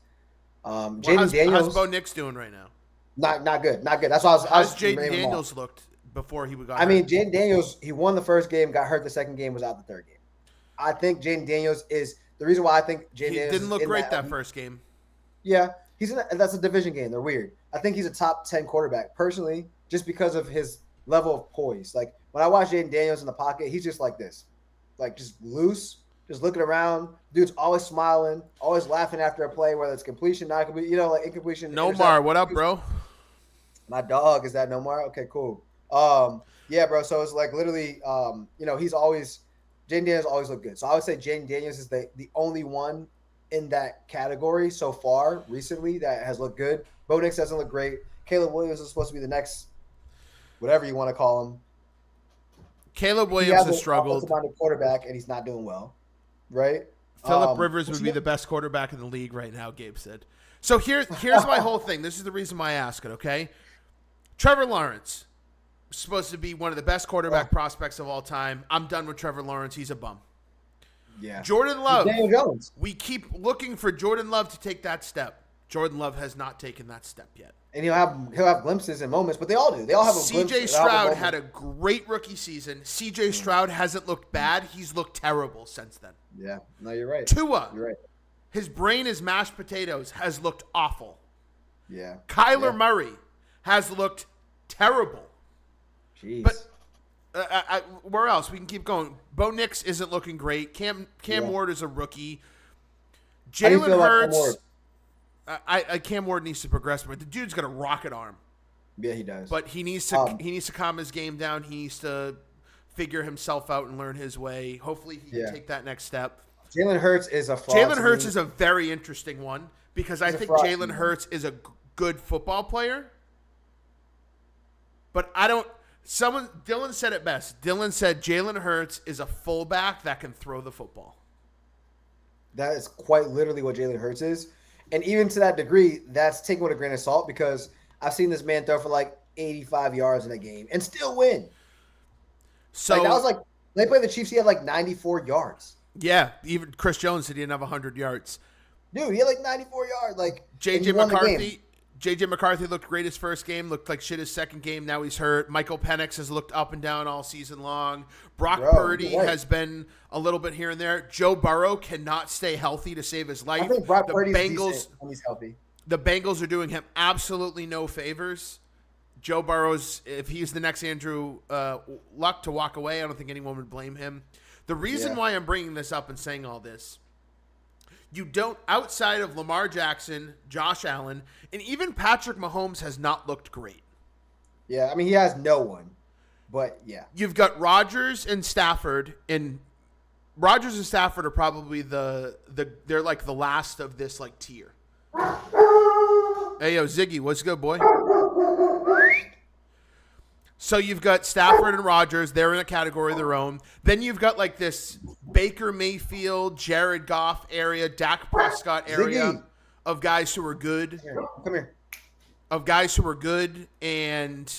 Jaden Daniels. How's Bo Nix doing right now? Not good. That's why how's Jaden Daniels looked before he got hurt? Mean, Jaden Daniels, he won the first game, got hurt the second game, was out the third game. I think Jaden Daniels is the reason why I think Jaden Daniels didn't look great that first game. Yeah. That's a division game. They're weird. I think he's a top 10 quarterback personally, just because of his level of poise. Like, when I watch Jaden Daniels in the pocket, he's just like this, like just loose, just looking around. Dude's always smiling, always laughing after a play, whether it's completion, not complete, like incompletion. Nomar, what up, bro? My dog, is that Nomar? Okay, cool. Yeah, bro. So it's like literally, Jaden Daniels always looked good. So I would say Jaden Daniels is the only one in that category so far recently that has looked good. Bo Nix doesn't look great. Caleb Williams is supposed to be the next whatever you want to call him. Caleb Williams has struggled. Offensive-minded quarterback, and he's not doing well, right? Phillip Rivers would be the best quarterback in the league right now, Gabe said. So here's my whole thing. This is the reason why I ask it, okay? Trevor Lawrence, supposed to be one of the best quarterback prospects of all time. I'm done with Trevor Lawrence. He's a bum. Yeah. Jordan Love. Daniel Jones. We keep looking for Jordan Love to take that step. Jordan Love has not taken that step yet. And he'll have glimpses and moments, but they all do. They all have a glimpse. CJ Stroud had a great rookie season. CJ Stroud hasn't looked bad. He's looked terrible since then. Yeah. No, you're right. Tua. You're right. His brain is mashed potatoes, has looked awful. Yeah. Kyler Murray has looked terrible. Jeez. But where else? We can keep going. Bo Nix isn't looking great. Cam Ward is a rookie. Jalen Hurts. Cam Ward needs to progress, but the dude's got a rocket arm. Yeah, he does. But he needs to calm his game down. He needs to figure himself out and learn his way. Hopefully, he can take that next step. Jalen Hurts is a fraud. Jalen Hurts is a very interesting one because I think Jalen Hurts is a good football player. But Dylan said it best. Dylan said Jalen Hurts is a fullback that can throw the football. That is quite literally what Jalen Hurts is. And even to that degree, that's taken with a grain of salt because I've seen this man throw for like 85 yards in a game and still win. So that was like they played the Chiefs. He had like 94 yards. Yeah, even Chris Jones said he didn't have 100 yards. Dude, he had like 94 yards. Like JJ McCarthy looked great his first game. Looked like shit his second game. Now he's hurt. Michael Penix has looked up and down all season long. Brock Purdy has been a little bit here and there. Joe Burrow cannot stay healthy to save his life. I think Brock Purdy's decent when he's healthy. The Bengals are doing him absolutely no favors. Joe Burrow's, if he's the next Andrew Luck to walk away, I don't think anyone would blame him. The reason why I'm bringing this up and saying all this, you don't, outside of Lamar Jackson, Josh Allen, and even Patrick Mahomes has not looked great. Yeah, I mean, he has no one, but yeah. You've got Rodgers and Stafford, and Rodgers and Stafford are probably they're like the last of this like tier. Hey, yo, Ziggy, what's good, boy? So you've got Stafford and Rodgers. They're in a category of their own. Then you've got like this Baker Mayfield, Jared Goff area, Dak Prescott area of guys who are good. Come here. Of guys who are good and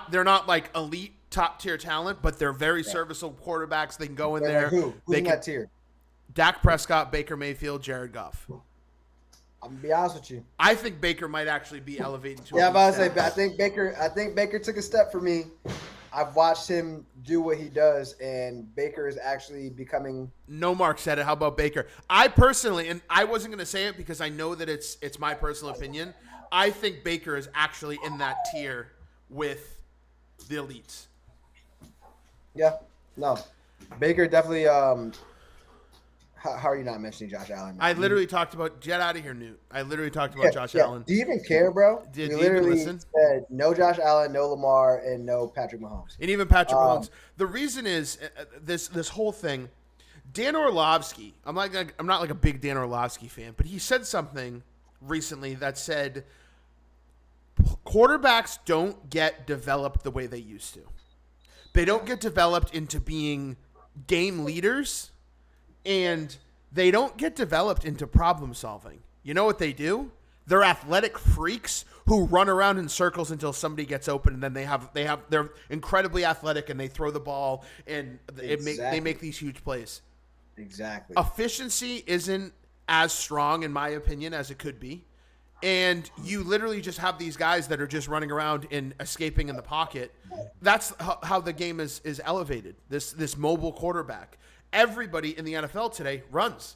they're not like elite top tier talent, but they're very serviceable quarterbacks. They can go in there. Who's in that tier? Dak Prescott, Baker Mayfield, Jared Goff. I'm gonna be honest with you. I think Baker might actually be elevating to. Yeah, I'm about to say. I think Baker took a step for me. I've watched him do what he does, and Baker is actually becoming. No, Mark said it. How about Baker? I personally, and I wasn't going to say it because I know that it's my personal opinion. I think Baker is actually in that tier with the elites. Yeah, no, Baker definitely. How are you not mentioning Josh Allen? I literally talked about get out of here, Newt. I literally talked about Josh Allen. Do you even care, bro? Did you you even listen? Said no Josh Allen, no Lamar, and no Patrick Mahomes. And even Patrick Mahomes. The reason is this whole thing. Dan Orlovsky. I'm not like a big Dan Orlovsky fan, but he said something recently that said quarterbacks don't get developed the way they used to. They don't get developed into being game leaders. And they don't get developed into problem solving. You know what they do? They're athletic freaks who run around in circles until somebody gets open, and then they're incredibly athletic and they throw the ball and they make these huge plays. Exactly. Efficiency isn't as strong, in my opinion, as it could be. And you literally just have these guys that are just running around and escaping in the pocket. That's how the game is elevated. This mobile quarterback. Everybody in the NFL today runs.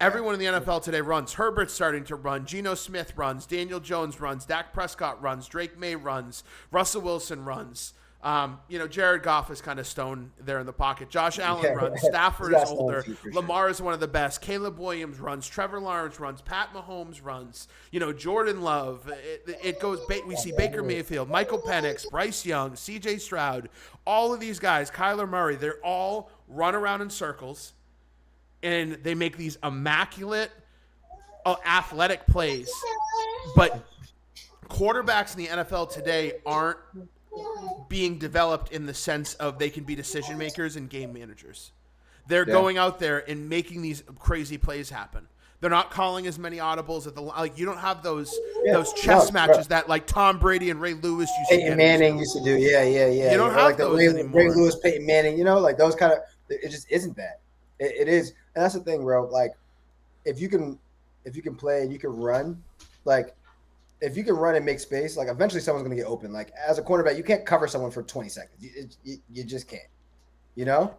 Everyone in the NFL today runs. Herbert's starting to run. Geno Smith runs. Daniel Jones runs. Dak Prescott runs. Drake May runs. Russell Wilson runs. Jared Goff is kind of stone there in the pocket. Josh Allen runs. Stafford is older. Lamar is one of the best. Caleb Williams runs. Trevor Lawrence runs. Pat Mahomes runs. Jordan Love. It goes. We see Baker Mayfield, Michael Penix, Bryce Young, C.J. Stroud. All of these guys, Kyler Murray, they're all run around in circles, and they make these immaculate athletic plays. But quarterbacks in the NFL today aren't being developed in the sense of they can be decision makers and game managers. They're going out there and making these crazy plays happen. They're not calling as many audibles at the like. You don't have those chess matches that like Tom Brady and Ray Lewis used to Peyton Manning used to do. Yeah. You don't have like those Ray anymore. Lewis, Peyton Manning. Like those kind of. It just isn't that. It is, and that's the thing, bro. Like, if you can play and you can run, like, if you can run and make space, like, eventually someone's gonna get open. Like, as a cornerback, you can't cover someone for 20 seconds. You just can't.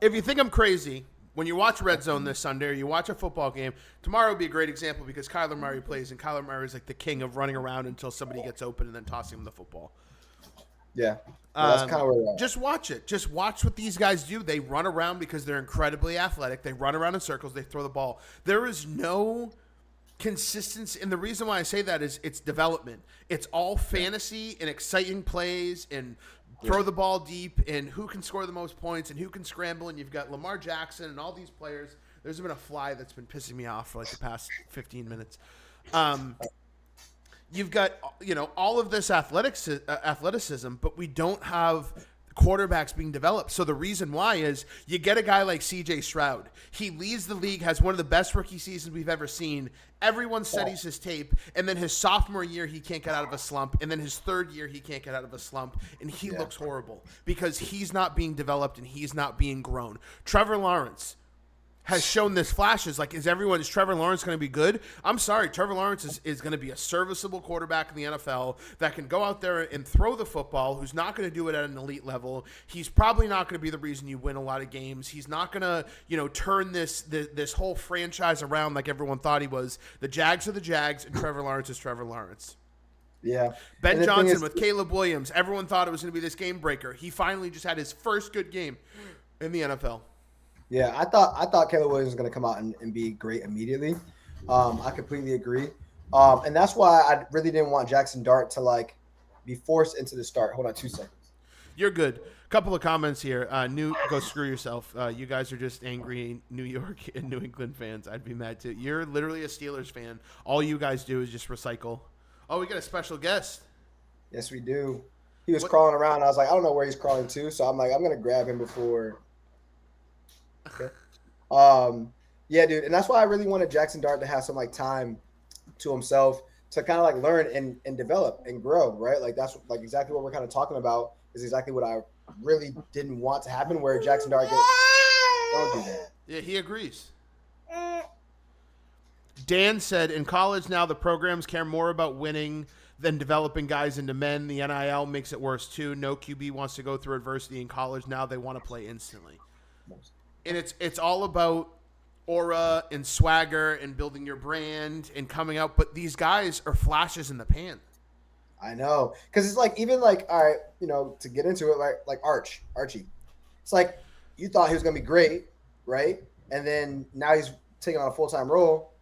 If you think I'm crazy, when you watch Red Zone this Sunday or you watch a football game, tomorrow would be a great example because Kyler Murray plays, and Kyler Murray is like the king of running around until somebody gets open and then tossing him the football. Yeah. That's kind of where we're at. Just watch it. Just watch what these guys do. They run around because they're incredibly athletic. They run around in circles. They throw the ball. There is no consistency. And the reason why I say that is it's development. It's all fantasy and exciting plays and throw the ball deep and who can score the most points and who can scramble. And you've got Lamar Jackson and all these players. There's been a fly that's been pissing me off for like the past 15 minutes. You've got, all of this athleticism, but we don't have quarterbacks being developed. So the reason why is you get a guy like CJ Stroud. He leads the league, has one of the best rookie seasons we've ever seen. Everyone studies his tape. And then his sophomore year, he can't get out of a slump. And then his third year, he can't get out of a slump. And he looks horrible because he's not being developed and he's not being grown. Trevor Lawrence has shown this flashes. Like, is Trevor Lawrence going to be good? I'm sorry. Trevor Lawrence is going to be a serviceable quarterback in the NFL that can go out there and throw the football, who's not going to do it at an elite level. He's probably not going to be the reason you win a lot of games. He's not going to, turn this whole franchise around like everyone thought he was. The Jags are the Jags, and Trevor Lawrence is Trevor Lawrence. Yeah. Ben Johnson with Caleb Williams. Everyone thought it was going to be this game breaker. He finally just had his first good game in the NFL. Yeah, I thought Caleb Williams was going to come out and be great immediately. I completely agree. And that's why I really didn't want Jaxson Dart to, be forced into the start. Hold on 2 seconds. You're good. Couple of comments here. Go screw yourself. You guys are just angry New York and New England fans. I'd be mad too. You're literally a Steelers fan. All you guys do is just recycle. Oh, we got a special guest. Yes, we do. He was crawling around. I was like, I don't know where he's crawling to. So I'm like, I'm going to grab him before – okay. Yeah, dude, and that's why I really wanted Jaxson Dart to have some time to himself to kind of learn and develop and grow, right? That's exactly what we're kind of talking about is exactly what I really didn't want to happen. Where Jaxson Dart don't do that. Yeah, he agrees. Dan said, in college now the programs care more about winning than developing guys into men. The NIL makes it worse too. No QB wants to go through adversity in college now. They want to play instantly. And it's all about aura and swagger and building your brand and coming out. But these guys are flashes in the pan. I know. Because it's even all right, to get into it, like Archie. It's you thought he was going to be great, right? And then now he's taking on a full-time role.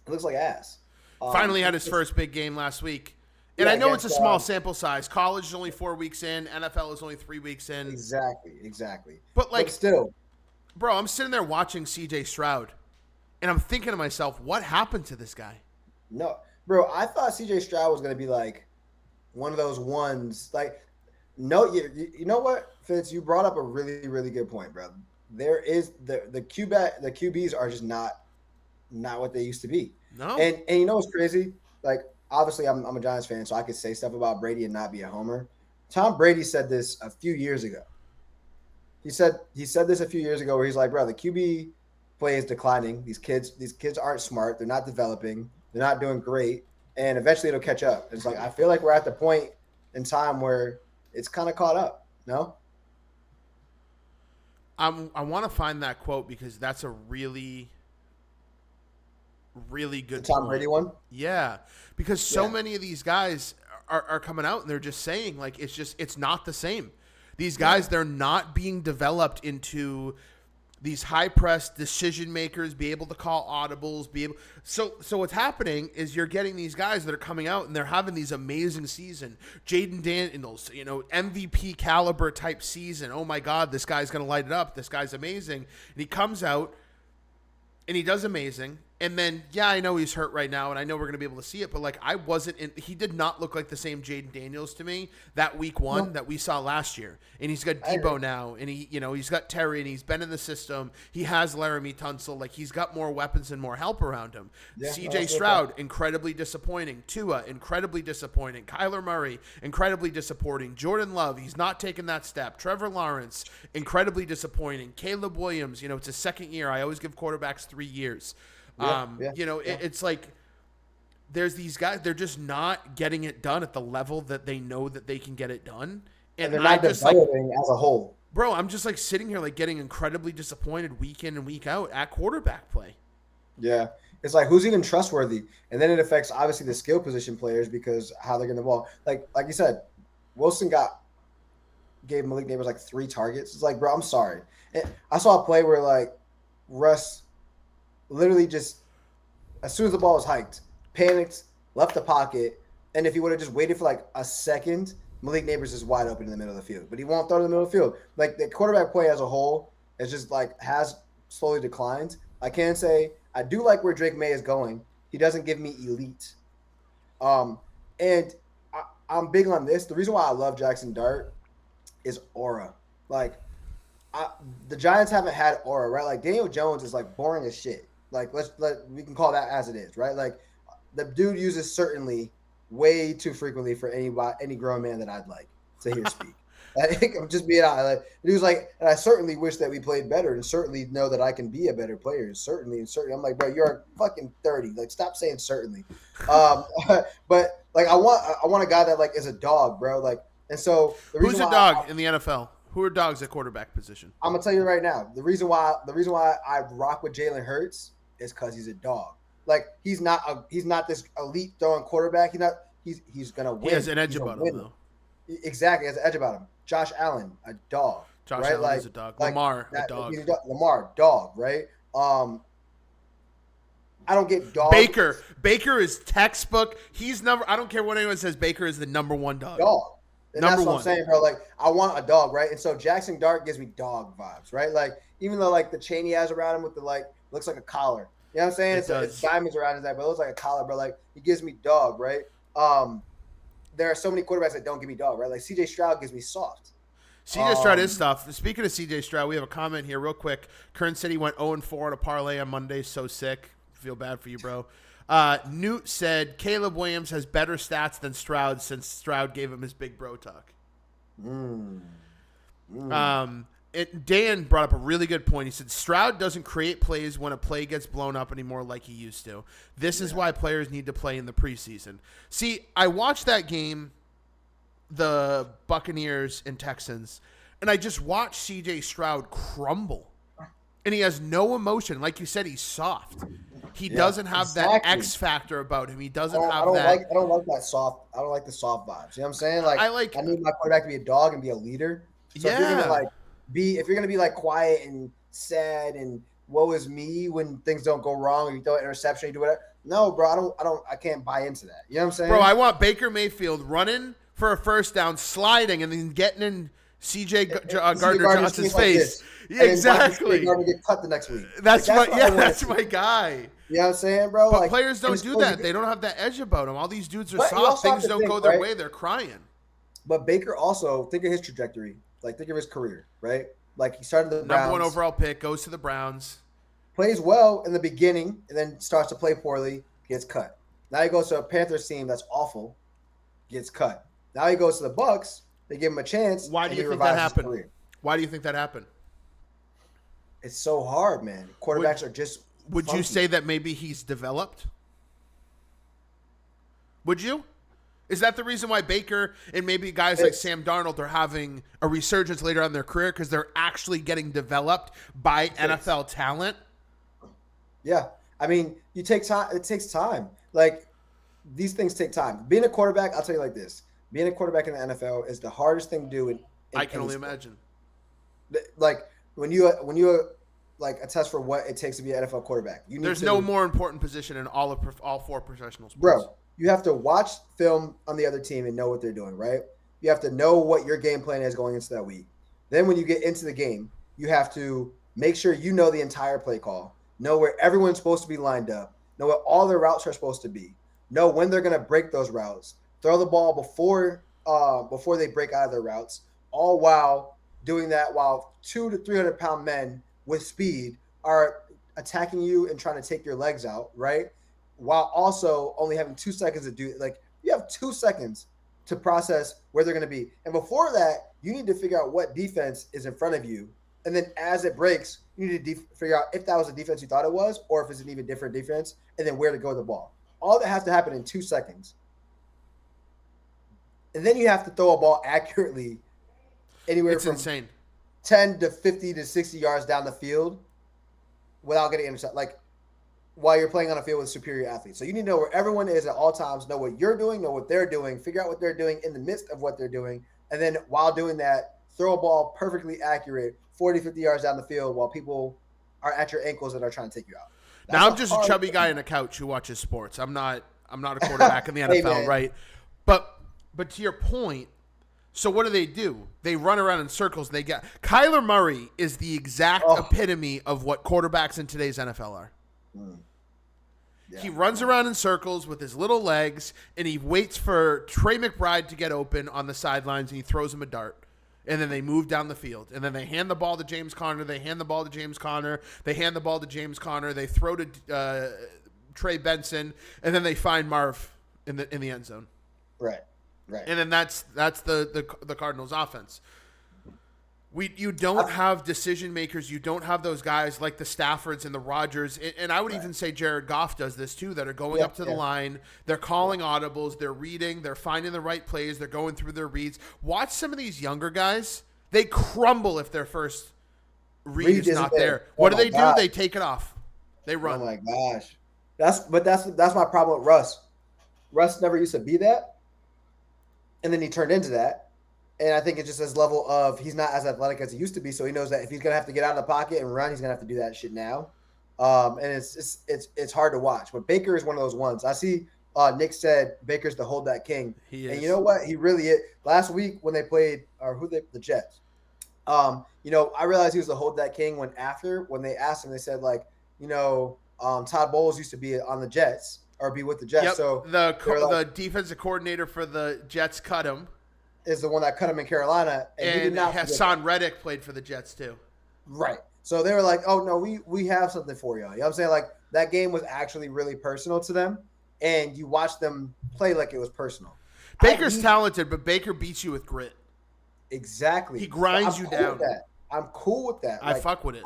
It looks like ass. Finally had his first big game last week. And I know it's a small sample size. College is only 4 weeks in. NFL is only 3 weeks in. Exactly. But still. Bro, I'm sitting there watching CJ Stroud, and I'm thinking to myself, what happened to this guy? No, bro, I thought CJ Stroud was going to be one of those ones. No, you know what, Fitz? You brought up a really, really good point, bro. There is the QBs are just not what they used to be. No. And you know what's crazy? Obviously, I'm a Giants fan, so I could say stuff about Brady and not be a homer. Tom Brady said this a few years ago. He said this a few years ago where he's like, bro, the QB play is declining. These kids aren't smart. They're not developing. They're not doing great. And eventually it'll catch up. It's I feel like we're at the point in time where it's kind of caught up. No? I want to find that quote because that's a really, really good Tom Brady one? Yeah. Because so many of these guys are coming out and they're just saying it's not the same. These guys, they're not being developed into these high-press decision makers, be able to call audibles, So what's happening is you're getting these guys that are coming out and they're having these amazing season. Jaden Daniels, MVP caliber type season. Oh my God, this guy's going to light it up. This guy's amazing. And he comes out and he does amazing. And then, yeah, I know he's hurt right now, and I know we're going to be able to see it, but, like, he did not look like the same Jaden Daniels to me that week one that we saw last year. And he's got Debo now, and he's got Terry, and he's been in the system. He has Laramie Tunsil. Like, he's got more weapons and more help around him. Yeah, CJ Stroud, incredibly disappointing. Tua, incredibly disappointing. Kyler Murray, incredibly disappointing. Jordan Love, he's not taking that step. Trevor Lawrence, incredibly disappointing. Caleb Williams, it's his second year. I always give quarterbacks 3 years. It's like there's these guys, they're just not getting it done at the level that they know that they can get it done. And they're not developing as a whole. Bro, I'm just like sitting here like getting incredibly disappointed week in and week out at quarterback play. Yeah. It's like, who's even trustworthy? And then it affects, obviously, the skill position players because how they're going to ball. Like you said, Wilson gave Malik Neighbors like 3 targets. It's like, bro, I'm sorry. And I saw a play where, like, Russ literally just, as soon as the ball was hiked, panicked, left the pocket, and if he would have just waited for like a second, Malik Neighbors is wide open in the middle of the field. But he won't throw in the middle of the field. Like, the quarterback play as a whole is just like has slowly declined. I can say I do like where Drake May is going. He doesn't give me elite. And I'm big on this. The reason why I love Jaxson Dart is aura. Like, the Giants haven't had aura, right? Like, Daniel Jones is like boring as shit. Like, we can call that as it is, right? Like, the dude uses certainly way too frequently for any grown man that I'd like to hear speak. I think I'm just being honest. Like, he was like, and I certainly wish that we played better, and certainly know that I can be a better player. Certainly. I'm like, bro, you're fucking 30. Like, stop saying certainly. But like, I want a guy that like is a dog, bro. Like, and so who's a dog in the NFL? Who are dogs at quarterback position? I'm gonna tell you right now. The reason why I rock with Jalen Hurts is because he's a dog. Like, he's not this elite throwing quarterback. He's gonna win. He has an edge about him though. Exactly, has an edge about him. Josh Allen, a dog. Josh right? Allen is a dog. Lamar, a dog. Lamar, dog. Right. I don't get dog. Baker is textbook. He's I don't care what anyone says. Baker is the number 1 dog. Dog. And that's what I'm saying, bro. Like, I want a dog, right? And so Jaxson Dart gives me dog vibes, right? Like, even though like the chain he has around him with the like looks like a collar. You know what I'm saying? It's diamonds around his neck, but it looks like a collar, bro. Like, he gives me dog, right? There are so many quarterbacks that don't give me dog, right? Like, CJ Stroud gives me soft. CJ Stroud is tough. Speaking of CJ Stroud, we have a comment here real quick. Kern City went 0-4 at a parlay on Monday. So sick. Feel bad for you, bro. Newt said Caleb Williams has better stats than Stroud since Stroud gave him his big bro talk. Dan brought up a really good point. He said Stroud doesn't create plays when a play gets blown up anymore like he used to. This is why players need to play in the preseason. See, I watched that game, the Buccaneers and Texans, and I just watched C.J. Stroud crumble. And he has no emotion. Like you said, he's soft. He doesn't have that X factor about him. He doesn't have that. I don't like that soft. I don't like the soft vibes. You know what I'm saying? Like, I need my quarterback to be a dog and be a leader. So if you're gonna be like quiet and sad and woe is me when things don't go wrong, or you throw an interception, you do whatever. No, bro, I can't buy into that. You know what I'm saying? Bro, I want Baker Mayfield running for a first down, sliding, and then getting in C.J. Gardner Johnson's face. Like exactly. Gardner get cut the next week. That's my guy. You know what I'm saying, bro? But like, players don't do that. They don't have that edge about them. All these dudes are soft. Things don't go their way. They're crying. But Baker also, think of his trajectory. Like, think of his career, right? Like, he started the Browns. Number 1 overall pick, goes to the Browns. Plays well in the beginning, and then starts to play poorly, gets cut. Now he goes to a Panthers team that's awful, gets cut. Now he goes to the Bucks. They give him a chance. Why do you think that happened? Why do you think that happened? It's so hard, man. Quarterbacks are just Would funky. You say that maybe he's developed? Would you? Is that the reason why Baker and maybe guys like Sam Darnold are having a resurgence later on in their career because they're actually getting developed by NFL talent? Yeah. I mean, it takes time. Like, these things take time. Being a quarterback, I'll tell you like this. Being a quarterback in the NFL is the hardest thing to do. I can only imagine. Like, when you like attest for what it takes to be an NFL quarterback, there's no more important position in all 4 professional sports. Bro, you have to watch film on the other team and know what they're doing, right? You have to know what your game plan is going into that week. Then when you get into the game, you have to make sure you know the entire play call. know where everyone's supposed to be lined up, know what all their routes are supposed to be, know when they're going to break those routes, throw the ball before they break out of their routes, all while doing that while 200 to 300 pound men with speed are attacking you and trying to take your legs out, right? While also only having 2 seconds to do like you have 2 seconds to process where they're going to be. And before that, you need to figure out what defense is in front of you. And then as it breaks, you need to figure out if that was the defense you thought it was or if it's an even different defense and then where to go with the ball. All that has to happen in 2 seconds. And then you have to throw a ball accurately anywhere from insane. 10 to 50 to 60 yards down the field without getting intercepted. Like while you're playing on a field with superior athletes. So you need to know where everyone is at all times, know what you're doing, know what they're doing, figure out what they're doing in the midst of what they're doing. And then while doing that, throw a ball perfectly accurate 40, 50 yards down the field while people are at your ankles and are trying to take you out. Now I'm just a chubby guy on a couch who watches sports. I'm not a quarterback in the NFL, right? But to your point, so what do? They run around in circles. Kyler Murray is the exact epitome of what quarterbacks in today's NFL are. Yeah. He runs around in circles with his little legs, and he waits for Trey McBride to get open on the sidelines, and he throws him a dart. And then they move down the field. And then they hand the ball to James Conner. They hand the ball to James Conner. They hand the ball to James Conner. They throw to Trey Benson. And then they find Marv in the end zone. Right. And then that's the Cardinals' offense. You don't have decision makers. You don't have those guys like the Staffords and the Rodgers. And I would even say Jared Goff does this too, that are going up to the line. They're calling audibles. They're reading. They're finding the right plays. They're going through their reads. Watch some of these younger guys. They crumble if their first read is not there. What do? They take it off. They run. Oh, my gosh. That's my problem with Russ. Russ never used to be that. And then he turned into that. And I think it's just his level of he's not as athletic as he used to be. So he knows that if he's going to have to get out of the pocket and run, he's going to have to do that shit now. And it's hard to watch. But Baker is one of those ones. I see Nick said Baker's the hold that king. He is. And you know what? He really is. Last week when they played the Jets, I realized he was the hold that king when they asked him, they said Todd Bowles used to be on the Jets or be with the Jets. Yep. So the defensive coordinator for the Jets cut him. Is the one that cut him in Carolina. And he did not. Hassan Reddick played for the Jets too. Right. So they were like, oh, no, we have something for you. You know what I'm saying? Like that game was actually really personal to them. And you watch them play like it was personal. Baker's talented, but Baker beats you with grit. Exactly. He grinds you down. I'm cool with that. I fuck with it.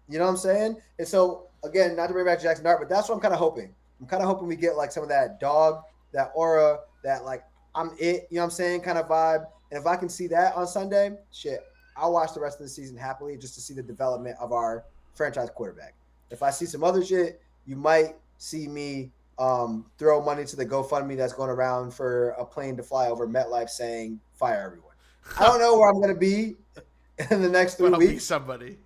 You know what I'm saying? And so, again, not to bring back Jaxson Dart, but that's what I'm kind of hoping. I'm kind of hoping we get like some of that dog, that aura, that like, I'm it, you know what I'm saying, kind of vibe. And if I can see that on Sunday, shit, I'll watch the rest of the season happily just to see the development of our franchise quarterback. If I see some other shit, you might see me throw money to the GoFundMe that's going around for a plane to fly over MetLife saying, fire everyone. I don't know where I'm going to be in the next 3 weeks. Be somebody.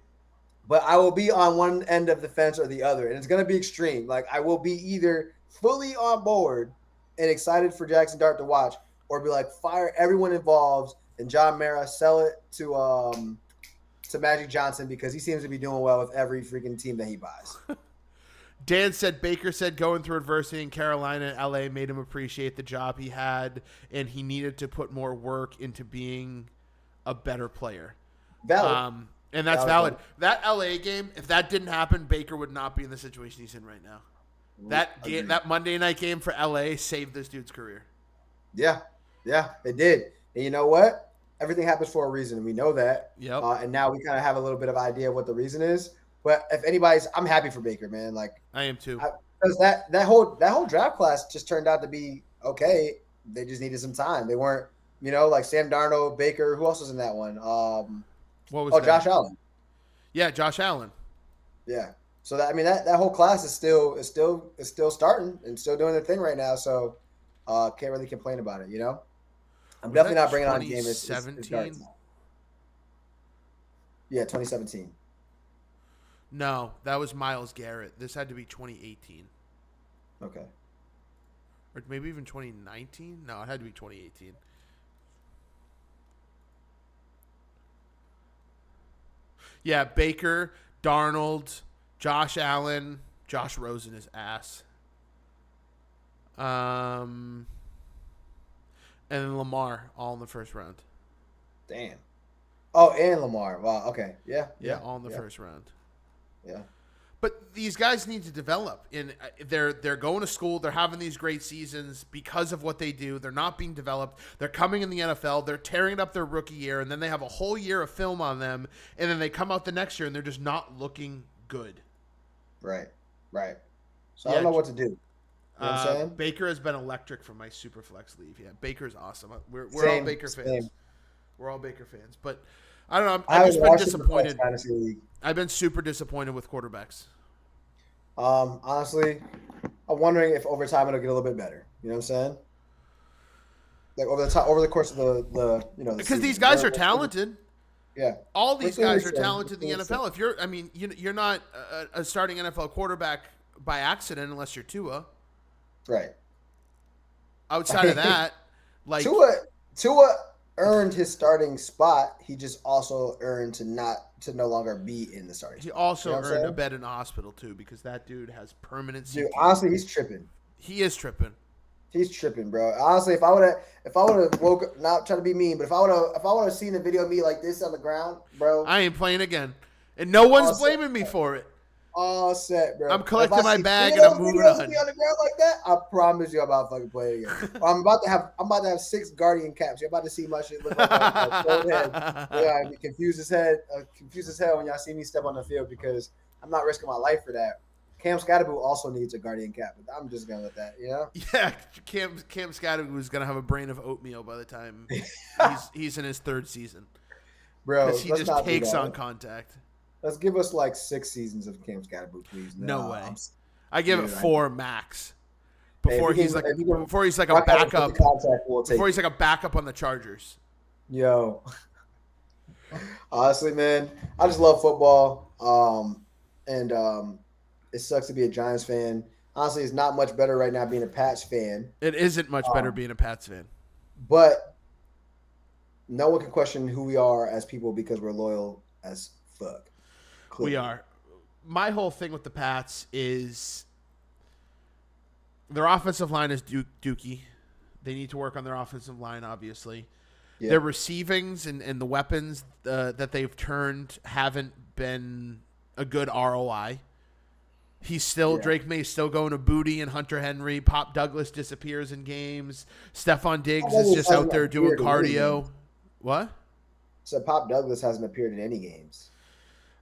But I will be on one end of the fence or the other. And it's going to be extreme. Like I will be either fully on board and excited for Jaxson Dart to watch, or be like, fire everyone involved, and John Mara sell it to Magic Johnson because he seems to be doing well with every freaking team that he buys. Dan said Baker said going through adversity in Carolina and LA made him appreciate the job he had, and he needed to put more work into being a better player. Valid. And that's valid. That LA game, if that didn't happen, Baker would not be in the situation he's in right now. That Monday night game for LA saved this dude's career. Yeah, it did. And you know what? Everything happens for a reason. We know that. Yep. And now we kind of have a little bit of idea what the reason is. But if I'm happy for Baker, man. Like I am too. Because that whole draft class just turned out to be okay. They just needed some time. They weren't, like Sam Darnold, Baker. Who else was in that one? What was that? Josh Allen. Yeah, Josh Allen. Yeah. So that whole class is still starting and still doing their thing right now. So can't really complain about it. I'm definitely not bringing on a game. 2017. Yeah, 2017. No, that was Myles Garrett. This had to be 2018. Okay. Or maybe even 2019. No, it had to be 2018. Yeah, Baker, Darnold, Josh Allen, Josh Rosen is ass. And then Lamar, all in the first round. Damn. Oh, and Lamar. Wow. Okay. Yeah. Yeah, all in the first round. Yeah. But these guys need to develop. And they're going to school. They're having these great seasons because of what they do. They're not being developed. They're coming in the NFL. They're tearing up their rookie year, and then they have a whole year of film on them, and then they come out the next year, and they're just not looking good. Right. So I don't know what to do. You know what I'm saying? Baker has been electric from my Superflex league. Yeah, Baker's awesome. We're all Baker fans. We're all Baker fans. But I don't know. I've just been disappointed. I've been super disappointed with quarterbacks. Honestly, I'm wondering if over time it'll get a little bit better. You know what I'm saying? Like over the course of the because these guys are talented. Yeah, all these guys are talented in the NFL. If you're not a starting NFL quarterback by accident unless you're Tua. Right. Outside of that, like Tua earned his starting spot. He just also earned to no longer be in the starting spot. He also earned a bed in the hospital too because that dude has permanent CT. Dude, honestly, he's tripping. He is tripping. He's tripping, bro. Honestly, if I would have woke up, not trying to be mean, but if I would have seen a video of me like this on the ground, bro, I ain't playing again, and no one's blaming me for it. All set, bro. I'm collecting my bag and I'm moving on. On the ground like that, I promise you, I'm about to fucking play again. I'm about to have 6 Guardian caps. You're about to see my shit look like that. Go ahead. Yeah, I confused as hell when y'all see me step on the field because I'm not risking my life for that. Cam Scatterboo also needs a Guardian cap, but I'm just gonna let that, you know? Yeah, Cam Scatterboo is gonna have a brain of oatmeal by the time he's in his 3rd season, bro. Because he just takes on contact. Let's give us like 6 seasons of Cam Scatterboo, please. No way. I give it 4 max. Before he's like a backup. Before he's like a backup on the Chargers. Yo. Honestly, man, I just love football. It sucks to be a Giants fan. Honestly, it's not much better right now being a Pats fan. It isn't much better being a Pats fan. But no one can question who we are as people because we're loyal as fuck. Clearly. We are. My whole thing with the Pats is their offensive line is dookie. They need to work on their offensive line, obviously. Yeah. Their receivings and the weapons that they've turned haven't been a good ROI. Drake May's still going to Booty and Hunter Henry. Pop Douglas disappears in games. Stephon Diggs is just out there doing cardio. What? So Pop Douglas hasn't appeared in any games.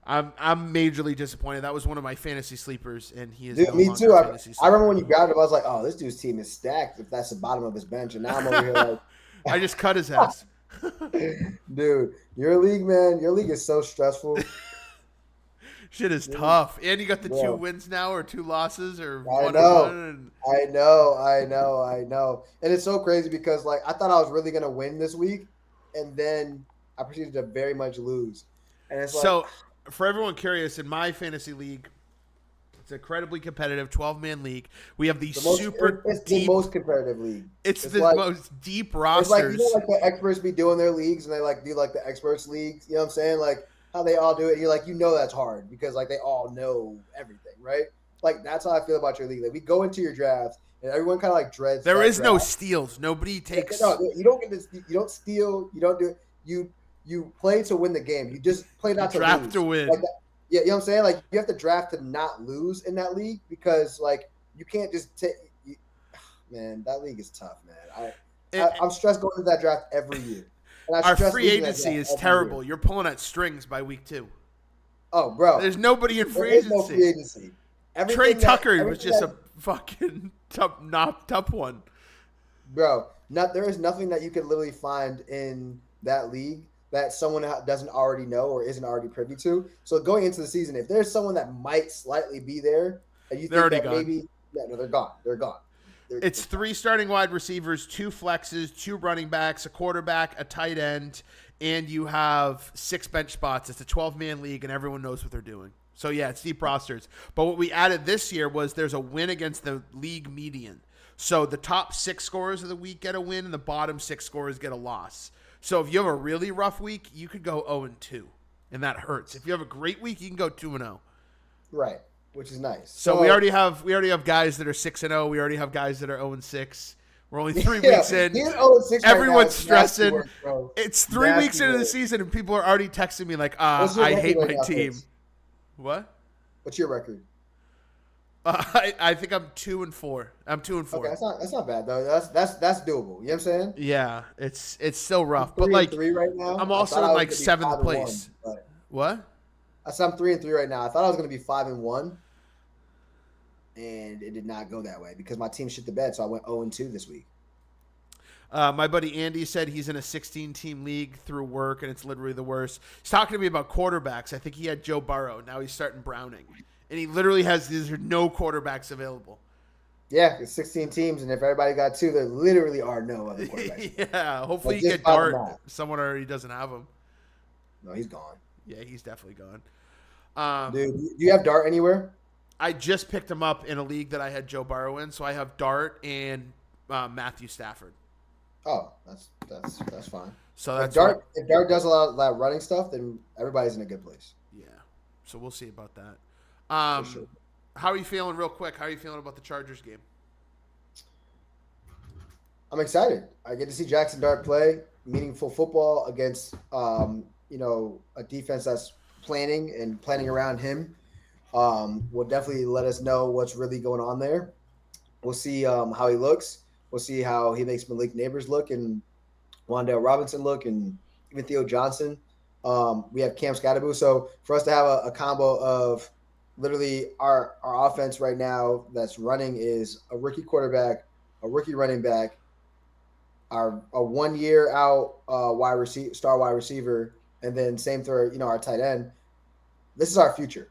I'm majorly disappointed. That was one of my fantasy sleepers, and he is no me too. I remember when you grabbed him, I was like, "Oh, this dude's team is stacked." If that's the bottom of his bench, and now I'm over here like, I just cut his ass. Dude, your league, man, your league is so stressful. Shit is tough, and you got the 2 wins now, or 2 losses, or I know, and it's so crazy because like I thought I was really gonna win this week, and then I proceeded to very much lose, and it's like so. For everyone curious, in my fantasy league, it's an incredibly competitive 12-man league. We have the most competitive league. It's the most deep rosters. It's like, like the experts be doing their leagues, and they like do like the experts leagues. You know what I'm saying? Like how they all do it. And you're like, that's hard because like they all know everything, right? Like that's how I feel about your league. Like we go into your drafts, and everyone kind of like dreads. There is no steals. Nobody takes. No, you don't get this. You don't steal. You don't do it. You play to win the game. You just play not to lose. Draft to win. Like yeah, you know what I'm saying? Like you have to draft to not lose in that league because like you can't just take. Man, that league is tough, man. I'm stressed going to that draft every year. And our free agency is terrible. You're pulling at strings by week 2. Oh, bro. There's nobody in free agency. No free agency. Trey Tucker was just a fucking tough one. Bro, there is nothing that you could literally find in that league that someone doesn't already know or isn't already privy to. So going into the season, if there's someone that might slightly be there, and you think that maybe they're gone. They're gone. It's 3 starting wide receivers, 2 flexes, 2 running backs, a quarterback, a tight end, and you have 6 bench spots. It's a 12-man league, and everyone knows what they're doing. So, yeah, it's deep rosters. But what we added this year was there's a win against the league median. So the top 6 scorers of the week get a win, and the bottom 6 scorers get a loss. So if you have a really rough week, you could go 0-2, and that hurts. If you have a great week, you can go 2-0. Right. which is nice. So we already have guys that are 6-0. We already have guys that are 0-6. We're only 3 weeks in. Everyone's stressing. It's 3 weeks into the season, and people are already texting me like, I hate my team. What? What's your record? I think I'm 2-4. I'm 2-4. Okay, that's not bad though. That's doable. You know what I'm saying? Yeah, it's still rough. I'm 3 but and 3 right now. I'm also in like 7th place. What? I'm 3 and 3 right now. I thought I was going to be 5-1, and it did not go that way because my team shit the bed. So I went 0-2 this week. My buddy Andy said he's in a 16-team league through work, and it's literally the worst. He's talking to me about quarterbacks. I think he had Joe Burrow. Now he's starting Browning. And he literally has no quarterbacks available. Yeah, it's 16 teams, and if everybody got 2, there literally are no other quarterbacks. Yeah, hopefully you get Dart. Someone already doesn't have him. No, he's gone. Yeah, he's definitely gone. Dude, do you have Dart anywhere? I just picked him up in a league that I had Joe Burrow in, so I have Dart and Matthew Stafford. Oh, that's fine. So that's if Dart does a lot of that running stuff, then everybody's in a good place. Yeah. So we'll see about that. Sure. How are you feeling, real quick? How are you feeling about the Chargers game? I'm excited. I get to see Jaxson Dart play meaningful football against a defense that's planning around him. Will definitely let us know what's really going on there. We'll see how he looks. We'll see how he makes Malik Neighbors look and Wan'Dale Robinson look and even Theo Johnson. We have Cam Scatterbo. So for us to have a combo of literally our offense right now that's running is a rookie quarterback, a rookie running back, a 1 year out star wide receiver, and then same for our tight end. This is our future.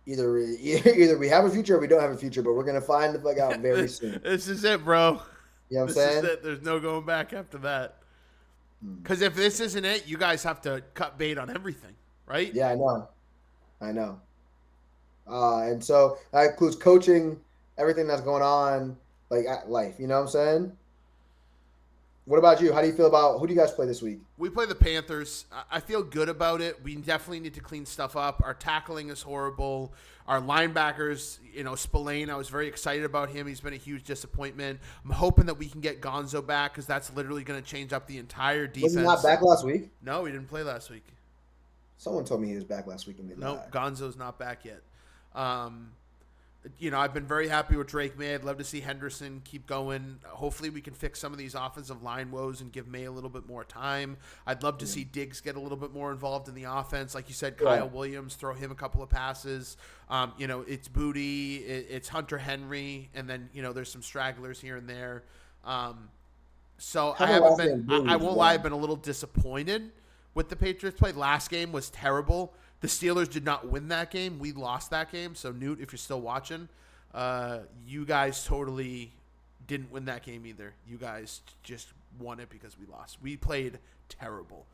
Either we have a future or we don't have a future, but we're gonna find the bug out very soon. This is it, bro. You know what I'm saying? Is it. There's no going back after that. Because if this isn't it, you guys have to cut bait on everything, right? Yeah, I know. And so that includes coaching, everything that's going on, like at life. You know what I'm saying? What about you? How do you feel about who do you guys play this week? We play the Panthers. I feel good about it. We definitely need to clean stuff up. Our tackling is horrible. Our linebackers, Spillane, I was very excited about him. He's been a huge disappointment. I'm hoping that we can get Gonzo back because that's literally going to change up the entire defense. Was he not back last week? No, he didn't play last week. Someone told me he was back last week. No, Gonzo's not back yet. I've been very happy with Drake May. I'd love to see Henderson keep going. Hopefully we can fix some of these offensive line woes and give May a little bit more time. I'd love to see Diggs get a little bit more involved in the offense. Like you said, Kyle Williams, throw him a couple of passes. It's Booty, it's Hunter Henry, and then, there's some stragglers here and there. So I won't lie, I've been a little disappointed with the Patriots play. Last game was terrible. The Steelers did not win that game. We lost that game. So, Newt, if you're still watching, you guys totally didn't win that game either. You guys just won it because we lost. We played terrible.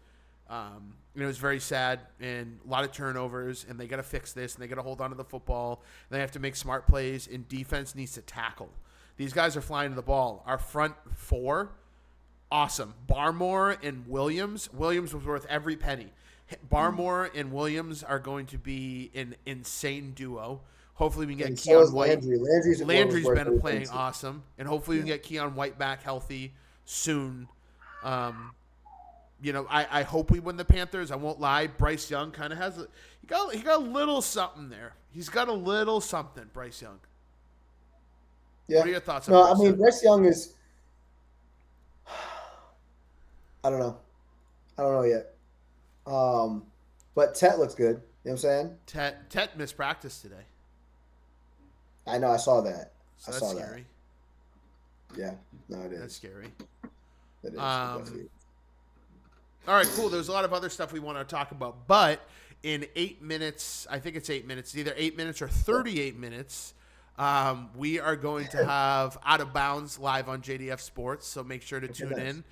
It was very sad and a lot of turnovers, and they got to fix this, and they got to hold on to the football. And they have to make smart plays, and defense needs to tackle. These guys are flying to the ball. Our front four, awesome. Barmore and Williams. Williams was worth every penny. Barmore and Williams are going to be an insane duo. Hopefully we can get Keon White. Landry's been playing awesome, and hopefully we can get Keon White back healthy soon. I hope we win the Panthers. I won't lie. Bryce Young kind of has he got a little something there. He's got a little something, Bryce Young. Yeah. What are your thoughts on Bryce Young? Bryce Young is I don't know yet. But Tet looks good. You know what I'm saying? Tet missed practice today. I know. I saw that. So that's scary. Yeah. No, it is. That's scary. It is. All right, cool. There's a lot of other stuff we want to talk about, but in 8 minutes, I think it's 8 minutes, either 8 minutes or 38 minutes, we are going to have Out of Bounds live on JDF Sports, so make sure to tune in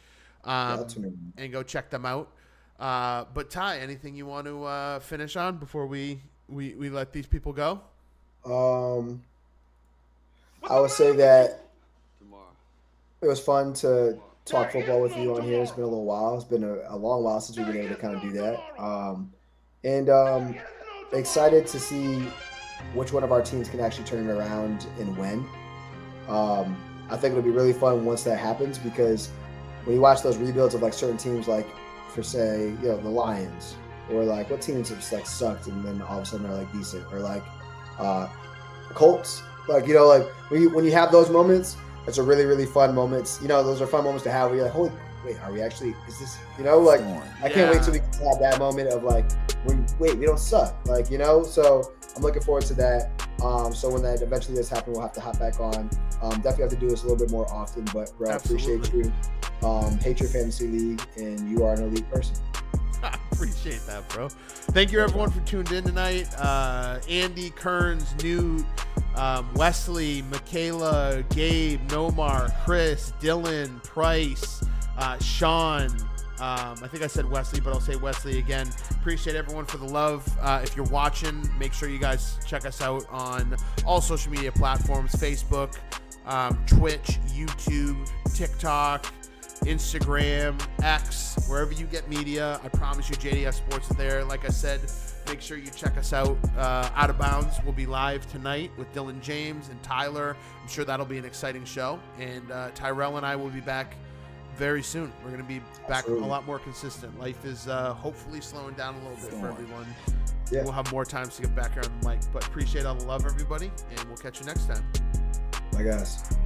and go check them out. But Ty, anything you want to finish on before we let these people go? I would say that it was fun to talk football with you on here. It's been a little while. It's been a long while since we've been able to kind of do that. And excited to see which one of our teams can actually turn it around and win. I think it'll be really fun once that happens, because when you watch those rebuilds of like certain teams, like for say, the Lions, or like what teams have just like sucked and then all of a sudden are like decent, or like Colts, like like when you have those moments, it's a really, really fun moments. Those are fun moments to have where you're like, holy wait, are we actually, is this, like, I can't wait till we can have that moment of like, we don't suck, like, so I'm looking forward to that. So when that eventually does happen, we'll have to hop back on. Definitely have to do this a little bit more often, but bro, Absolutely. Appreciate you. Hate your fantasy league, and you are an elite person. I appreciate that, bro. Thank you everyone for tuned in tonight. Andy, Kearns, Newt, Wesley, Michaela, Gabe, Nomar, Chris, Dylan, Price, Sean. I think I said Wesley, but I'll say Wesley again. Appreciate everyone for the love. If you're watching, make sure you guys check us out on all social media platforms: Facebook, Twitch, YouTube, TikTok, Instagram, X, wherever you get media. I promise you JDF Sports is there. Like I said, make sure you check us out. Out of Bounds will be live tonight with Dylan James and Tyler. I'm sure that'll be an exciting show. And Tyrell and I will be back very soon. We're going to be back a lot more consistent. Life is hopefully slowing down a little bit for everyone. Yeah. We'll have more times to get back here on the mic. But appreciate all the love, everybody, and we'll catch you next time. Bye, guys.